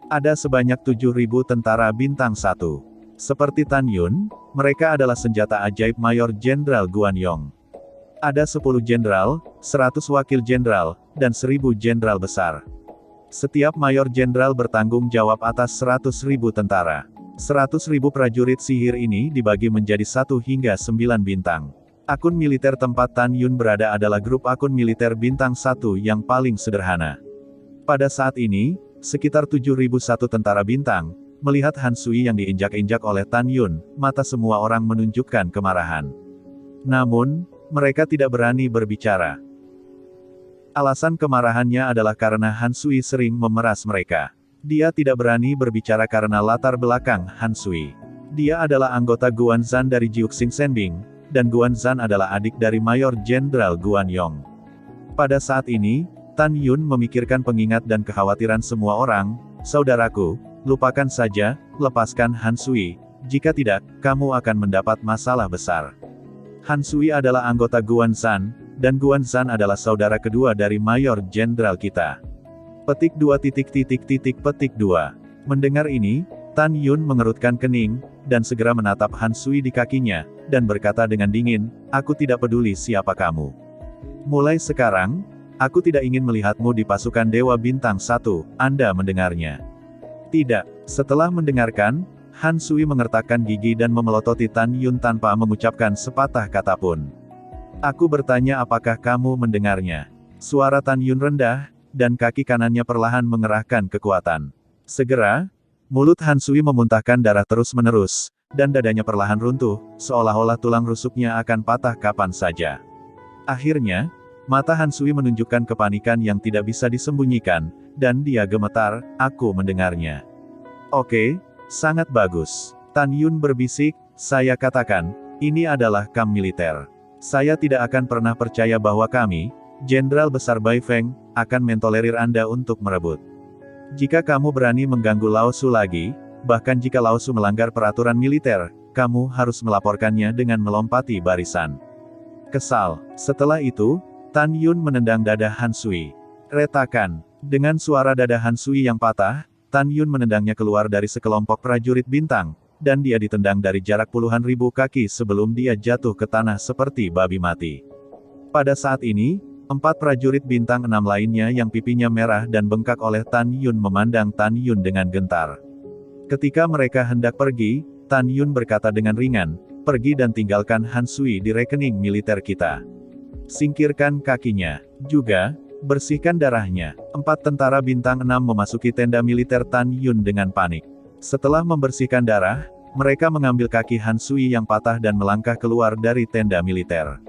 Ada sebanyak 7.000 tentara bintang 1. Seperti Tan Yun, mereka adalah senjata ajaib Mayor Jenderal Guan Yong. Ada 10 jenderal, 100 wakil jenderal, dan 1000 jenderal besar. Setiap mayor jenderal bertanggung jawab atas 100.000 tentara. 100.000 prajurit sihir ini dibagi menjadi 1 hingga 9 bintang. Akun militer tempat Tan Yun berada adalah grup akun militer bintang 1 yang paling sederhana. Pada saat ini, sekitar 7.001 tentara bintang, melihat Han Sui yang diinjak-injak oleh Tan Yun, mata semua orang menunjukkan kemarahan. Namun, mereka tidak berani berbicara. Alasan kemarahannya adalah karena Han Sui sering memeras mereka. Dia tidak berani berbicara karena latar belakang Han Sui. Dia adalah anggota Guan Zhan dari Jiuxing Senbing, dan Guan Zhan adalah adik dari Mayor Jenderal Guan Yong. Pada saat ini, Tan Yun memikirkan pengingat dan kekhawatiran semua orang. Saudaraku, lupakan saja, lepaskan Han Sui. Jika tidak, kamu akan mendapat masalah besar. Han Sui adalah anggota Guan Zhan, dan Guan Zhan adalah saudara kedua dari Mayor Jenderal kita. Petik 2. Mendengar ini, Tan Yun mengerutkan kening, dan segera menatap Han Sui di kakinya, dan berkata dengan dingin, aku tidak peduli siapa kamu. Mulai sekarang, aku tidak ingin melihatmu di pasukan Dewa Bintang 1, Anda mendengarnya. Tidak. Setelah mendengarkan, Han Sui mengertakkan gigi dan memelototi Tan Yun tanpa mengucapkan sepatah kata pun. Aku bertanya apakah kamu mendengarnya. Suara Tan Yun rendah, dan kaki kanannya perlahan mengerahkan kekuatan. Segera, mulut Han Sui memuntahkan darah terus-menerus, dan dadanya perlahan runtuh, seolah-olah tulang rusuknya akan patah kapan saja. Akhirnya, mata Han Sui menunjukkan kepanikan yang tidak bisa disembunyikan, dan dia gemetar, aku mendengarnya. Oke, sangat bagus. Tan Yun berbisik, saya katakan, ini adalah kam militer. Saya tidak akan pernah percaya bahwa kami, Jenderal Besar Bai Feng, akan mentolerir Anda untuk merebut. Jika kamu berani mengganggu Lao Su lagi, bahkan jika Lao Su melanggar peraturan militer, kamu harus melaporkannya dengan melompati barisan. Kesal. Setelah itu, Tan Yun menendang dada Han Sui. Retakan. Dengan suara dada Han Sui yang patah, Tan Yun menendangnya keluar dari sekelompok prajurit bintang, dan dia ditendang dari jarak puluhan ribu kaki sebelum dia jatuh ke tanah seperti babi mati. Pada saat ini, 4 prajurit bintang 6 lainnya yang pipinya merah dan bengkak oleh Tan Yun memandang Tan Yun dengan gentar. Ketika mereka hendak pergi, Tan Yun berkata dengan ringan, pergi dan tinggalkan Han Sui di rekening militer kita. Singkirkan kakinya. Juga, bersihkan darahnya. 4 tentara bintang 6 memasuki tenda militer Tan Yun dengan panik. Setelah membersihkan darah, mereka mengambil kaki Han Sui yang patah dan melangkah keluar dari tenda militer.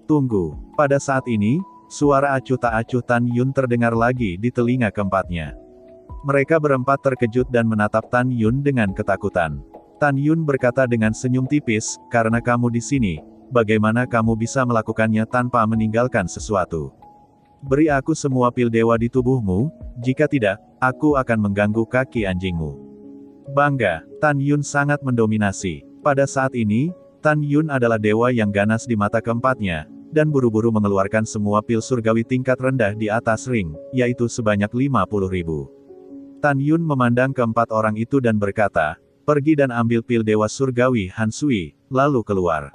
Tunggu. Pada saat ini, suara acuh tak acuh Tan Yun terdengar lagi di telinga keempatnya. Mereka berempat terkejut dan menatap Tan Yun dengan ketakutan. Tan Yun berkata dengan senyum tipis, karena kamu di sini, bagaimana kamu bisa melakukannya tanpa meninggalkan sesuatu? Beri aku semua pil dewa di tubuhmu, jika tidak, aku akan mengganggu kaki anjingmu. Bangga, Tan Yun sangat mendominasi. Pada saat ini, Tan Yun adalah dewa yang ganas di mata keempatnya, dan buru-buru mengeluarkan semua pil surgawi tingkat rendah di atas ring, yaitu sebanyak 50.000. Tan Yun memandang keempat orang itu dan berkata, pergi dan ambil pil dewa surgawi Han Sui, lalu keluar.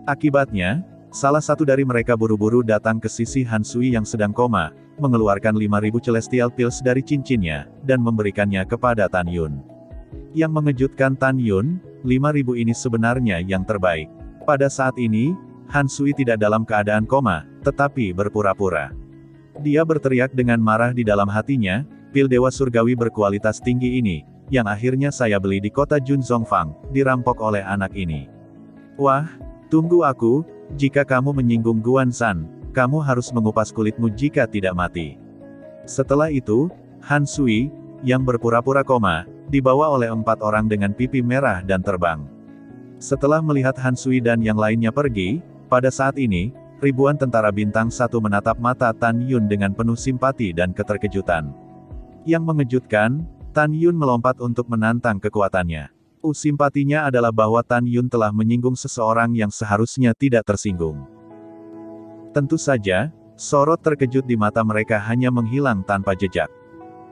Akibatnya, salah satu dari mereka buru-buru datang ke sisi Han Sui yang sedang koma, mengeluarkan 5.000 celestial pills dari cincinnya, dan memberikannya kepada Tan Yun. Yang mengejutkan Tan Yun, 5.000 ini sebenarnya yang terbaik. Pada saat ini, Han Sui tidak dalam keadaan koma, tetapi berpura-pura. Dia berteriak dengan marah di dalam hatinya, pil dewa surgawi berkualitas tinggi ini, yang akhirnya saya beli di kota Junzongfang, dirampok oleh anak ini. Wah, tunggu aku, jika kamu menyinggung Guan Zhan, kamu harus mengupas kulitmu jika tidak mati. Setelah itu, Han Sui, yang berpura-pura koma, dibawa oleh 4 orang dengan pipi merah dan terbang. Setelah melihat Han Sui dan yang lainnya pergi, pada saat ini, ribuan tentara bintang 1 menatap mata Tan Yun dengan penuh simpati dan keterkejutan. Yang mengejutkan, Tan Yun melompat untuk menantang kekuatannya. Simpatinya adalah bahwa Tan Yun telah menyinggung seseorang yang seharusnya tidak tersinggung. Tentu saja, sorot terkejut di mata mereka hanya menghilang tanpa jejak.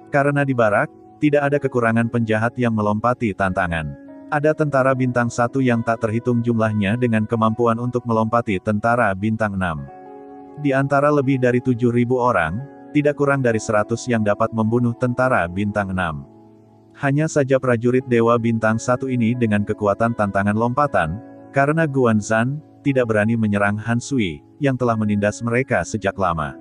Karena di barak, tidak ada kekurangan penjahat yang melompati tantangan. Ada tentara bintang 1 yang tak terhitung jumlahnya dengan kemampuan untuk melompati tentara bintang 6. Di antara lebih dari 7.000 orang, tidak kurang dari 100 yang dapat membunuh tentara bintang 6. Hanya saja prajurit Dewa Bintang 1 ini dengan kekuatan tantangan lompatan, karena Guan Zhan tidak berani menyerang Han Sui, yang telah menindas mereka sejak lama.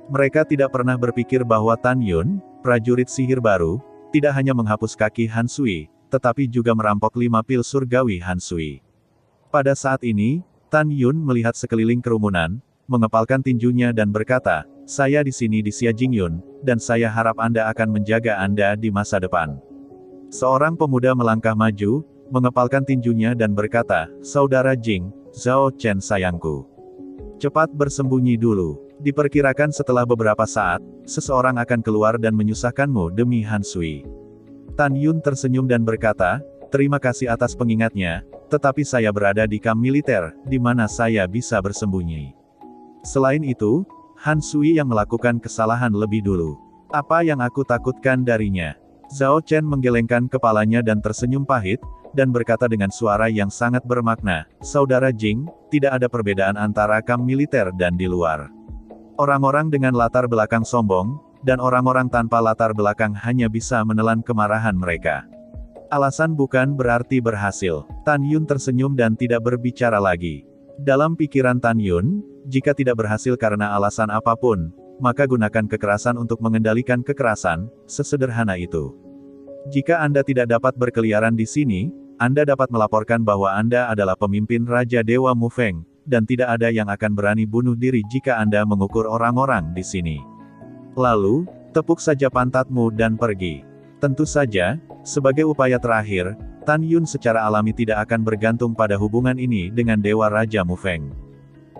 Mereka tidak pernah berpikir bahwa Tan Yun, prajurit sihir baru, tidak hanya menghapus kaki Han Sui, tetapi juga merampok 5 pil surgawi Han Sui. Pada saat ini, Tan Yun melihat sekeliling kerumunan, mengepalkan tinjunya dan berkata, "Saya di sini di Xia Jingyun, dan saya harap Anda akan menjaga Anda di masa depan." Seorang pemuda melangkah maju, mengepalkan tinjunya dan berkata, "Saudara Jing, Zhao Chen sayangku. Cepat bersembunyi dulu. Diperkirakan setelah beberapa saat, seseorang akan keluar dan menyusahkanmu demi Han Sui." Tan Yun tersenyum dan berkata, "Terima kasih atas pengingatnya, tetapi saya berada di kamp militer, di mana saya bisa bersembunyi. Selain itu, Han Sui yang melakukan kesalahan lebih dulu. Apa yang aku takutkan darinya?" Zhao Chen menggelengkan kepalanya dan tersenyum pahit, dan berkata dengan suara yang sangat bermakna, "Saudara Jing, tidak ada perbedaan antara kamp militer dan di luar. Orang-orang dengan latar belakang sombong, dan orang-orang tanpa latar belakang hanya bisa menelan kemarahan mereka. Alasan bukan berarti berhasil." Tan Yun tersenyum dan tidak berbicara lagi. Dalam pikiran Tan Yun, jika tidak berhasil karena alasan apapun, maka gunakan kekerasan untuk mengendalikan kekerasan, sesederhana itu. Jika Anda tidak dapat berkeliaran di sini, Anda dapat melaporkan bahwa Anda adalah pemimpin Raja Dewa Mufeng, dan tidak ada yang akan berani bunuh diri jika Anda mengukur orang-orang di sini. Lalu, tepuk saja pantatmu dan pergi. Tentu saja, sebagai upaya terakhir, Tan Yun secara alami tidak akan bergantung pada hubungan ini dengan Dewa Raja Mufeng.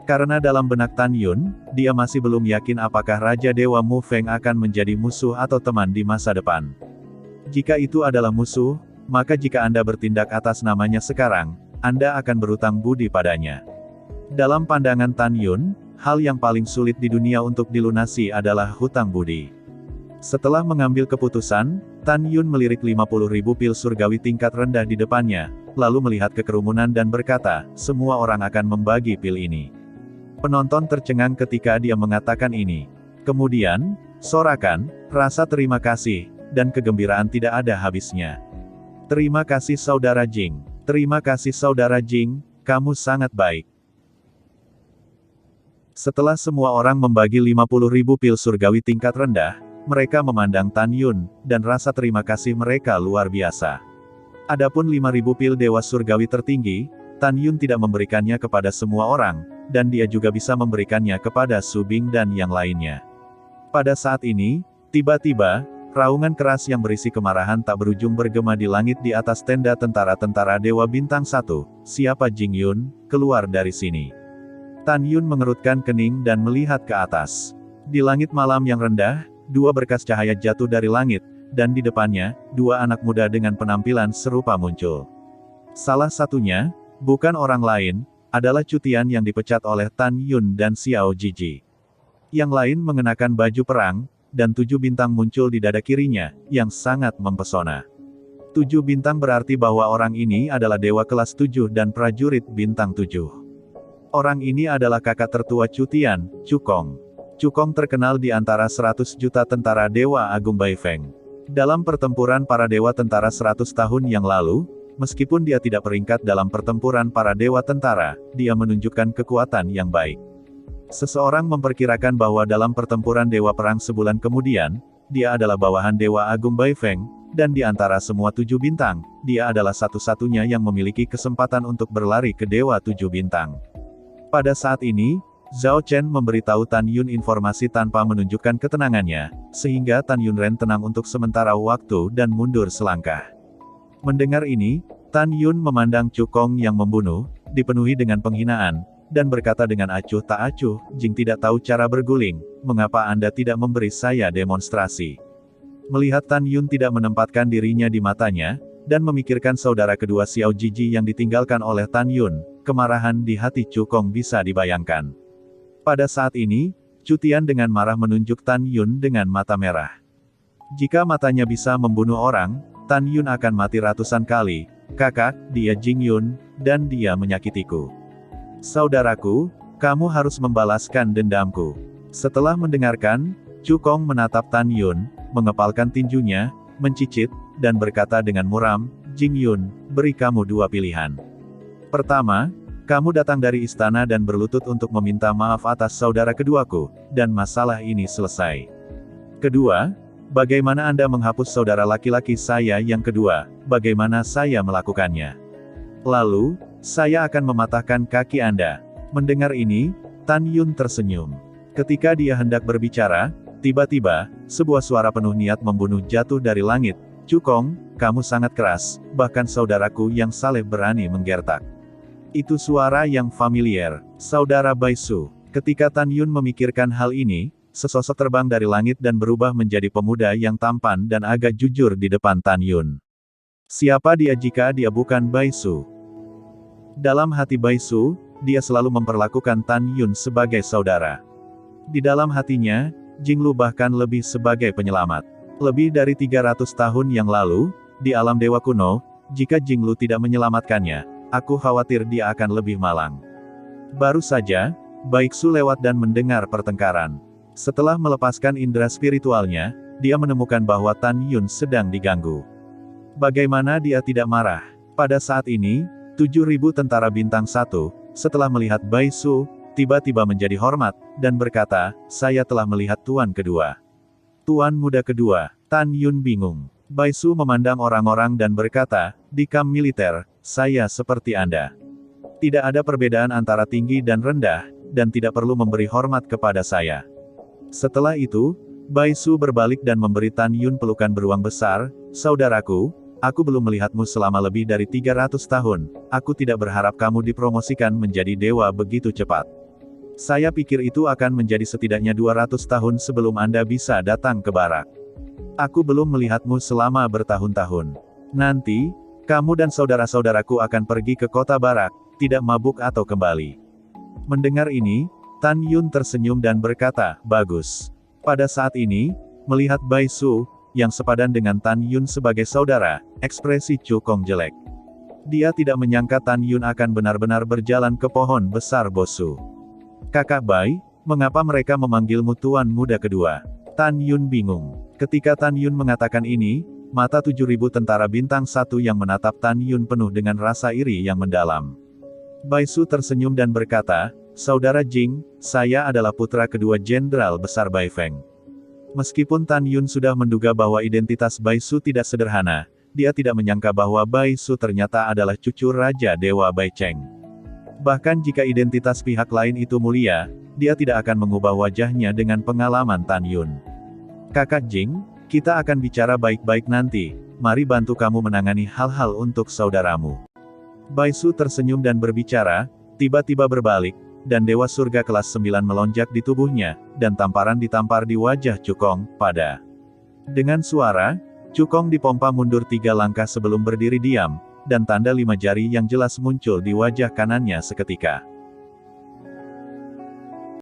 Karena dalam benak Tan Yun, dia masih belum yakin apakah Raja Dewa Mufeng akan menjadi musuh atau teman di masa depan. Jika itu adalah musuh, maka jika Anda bertindak atas namanya sekarang, Anda akan berutang budi padanya. Dalam pandangan Tan Yun, hal yang paling sulit di dunia untuk dilunasi adalah hutang budi. Setelah mengambil keputusan, Tan Yun melirik 50.000 pil surgawi tingkat rendah di depannya, lalu melihat ke kerumunan dan berkata, "Semua orang akan membagi pil ini." Penonton tercengang ketika dia mengatakan ini. Kemudian, sorakan, rasa terima kasih, dan kegembiraan tidak ada habisnya. "Terima kasih Saudara Jing. Terima kasih Saudara Jing, kamu sangat baik." Setelah semua orang membagi 50.000 pil surgawi tingkat rendah, mereka memandang Tan Yun, dan rasa terima kasih mereka luar biasa. Adapun 5.000 pil dewa surgawi tertinggi, Tan Yun tidak memberikannya kepada semua orang, dan dia juga bisa memberikannya kepada Su Bing dan yang lainnya. Pada saat ini, tiba-tiba, raungan keras yang berisi kemarahan tak berujung bergema di langit di atas tenda tentara-tentara Dewa Bintang 1, "Siapa Jing Yun, keluar dari sini." Tan Yun mengerutkan kening dan melihat ke atas. Di langit malam yang rendah, 2 berkas cahaya jatuh dari langit, dan di depannya, 2 anak muda dengan penampilan serupa muncul. Salah satunya, bukan orang lain, adalah Cutian yang dipecat oleh Tan Yun dan Xiao Jiji. Yang lain mengenakan baju perang, dan 7 bintang muncul di dada kirinya, yang sangat mempesona. 7 bintang berarti bahwa orang ini adalah dewa kelas 7 dan prajurit bintang 7. Orang ini adalah kakak tertua Cutian, Cukong. Cukong terkenal di antara 100 juta tentara Dewa Agung Baifeng. Dalam pertempuran para dewa tentara 100 tahun yang lalu, meskipun dia tidak peringkat dalam pertempuran para dewa tentara, dia menunjukkan kekuatan yang baik. Seseorang memperkirakan bahwa dalam pertempuran dewa perang sebulan kemudian, dia adalah bawahan Dewa Agung Baifeng, dan di antara semua 7 bintang, dia adalah satu-satunya yang memiliki kesempatan untuk berlari ke Dewa 7 bintang. Pada saat ini, Zhao Chen memberitahu Tan Yun informasi tanpa menunjukkan ketenangannya, sehingga Tan Yun Ren tenang untuk sementara waktu dan mundur selangkah. Mendengar ini, Tan Yun memandang Cukong yang membunuh, dipenuhi dengan penghinaan, dan berkata dengan acuh tak acuh, "Jing tidak tahu cara berguling, mengapa Anda tidak memberi saya demonstrasi?" Melihat Tan Yun tidak menempatkan dirinya di matanya, dan memikirkan saudara kedua Xiao Jiji yang ditinggalkan oleh Tan Yun, kemarahan di hati Cukong bisa dibayangkan. Pada saat ini, Cutian dengan marah menunjuk Tan Yun dengan mata merah. Jika matanya bisa membunuh orang, Tan Yun akan mati ratusan kali. "Kakak, dia Jing Yun, dan dia menyakitiku. Saudaraku, kamu harus membalaskan dendamku." Setelah mendengarkan, Cukong menatap Tan Yun, mengepalkan tinjunya, mencicit, dan berkata dengan muram, "Jing Yun, beri kamu 2 pilihan. Pertama, Kamu datang dari istana dan berlutut untuk meminta maaf atas saudara keduaku, dan masalah ini selesai. Kedua, bagaimana Anda menghapus saudara laki-laki saya yang kedua, bagaimana saya melakukannya? Lalu, saya akan mematahkan kaki Anda. Mendengar ini, Tan Yun tersenyum. Ketika dia hendak berbicara, tiba-tiba, sebuah suara penuh niat membunuh jatuh dari langit. Cukong, kamu sangat keras, bahkan saudaraku yang saleh berani menggertak. Itu suara yang familiar, saudara Baisu. Ketika Tan Yun memikirkan hal ini, sesosok terbang dari langit dan berubah menjadi pemuda yang tampan dan agak jujur di depan Tan Yun. Siapa dia jika dia bukan Baisu? Dalam hati Baisu, dia selalu memperlakukan Tan Yun sebagai saudara. Di dalam hatinya, Jinglu bahkan lebih sebagai penyelamat. Lebih dari 300 tahun yang lalu, di alam dewa kuno, jika Jinglu tidak menyelamatkannya, aku khawatir dia akan lebih malang. Baru saja, Baiksu lewat dan mendengar pertengkaran. Setelah melepaskan indera spiritualnya, dia menemukan bahwa Tan Yun sedang diganggu. Bagaimana dia tidak marah? Pada saat ini, 7.000 tentara bintang 1, setelah melihat Baisu, tiba-tiba menjadi hormat, dan berkata, saya telah melihat Tuan kedua. Tuan muda kedua. Tan Yun bingung. Baisu memandang orang-orang dan berkata, di kamp militer, saya seperti Anda. Tidak ada perbedaan antara tinggi dan rendah, dan tidak perlu memberi hormat kepada saya. Setelah itu, Baisu berbalik dan memberi Tan Yun pelukan beruang besar, saudaraku, aku belum melihatmu selama lebih dari 300 tahun, aku tidak berharap kamu dipromosikan menjadi dewa begitu cepat. Saya pikir itu akan menjadi setidaknya 200 tahun sebelum Anda bisa datang ke barak. Aku belum melihatmu selama bertahun-tahun. Nanti, kamu dan saudara-saudaraku akan pergi ke kota barak, tidak mabuk atau kembali. Mendengar ini, Tan Yun tersenyum dan berkata, bagus. Pada saat ini, melihat Baisu, yang sepadan dengan Tan Yun sebagai saudara, ekspresi Cukong jelek. Dia tidak menyangka Tan Yun akan benar-benar berjalan ke pohon besar Bosu. Kakak Bai, mengapa mereka memanggilmu Tuan muda kedua? Tan Yun bingung. Ketika Tan Yun mengatakan ini, mata 7.000 tentara bintang 1 yang menatap Tan Yun penuh dengan rasa iri yang mendalam. Baisu tersenyum dan berkata, saudara Jing, saya adalah putra kedua Jenderal Besar Bai Feng. Meskipun Tan Yun sudah menduga bahwa identitas Baisu tidak sederhana, dia tidak menyangka bahwa Baisu ternyata adalah cucu Raja Dewa Bai Cheng. Bahkan jika identitas pihak lain itu mulia, dia tidak akan mengubah wajahnya dengan pengalaman Tan Yun. Kakak Jing, kita akan bicara baik-baik nanti, mari bantu kamu menangani hal-hal untuk saudaramu. Baisu tersenyum dan berbicara, tiba-tiba berbalik, dan Dewa Surga kelas 9 melonjak di tubuhnya, dan tamparan ditampar di wajah Cukong, pada. Dengan suara, Cukong dipompa mundur 3 langkah sebelum berdiri diam, dan tanda 5 jari yang jelas muncul di wajah kanannya seketika.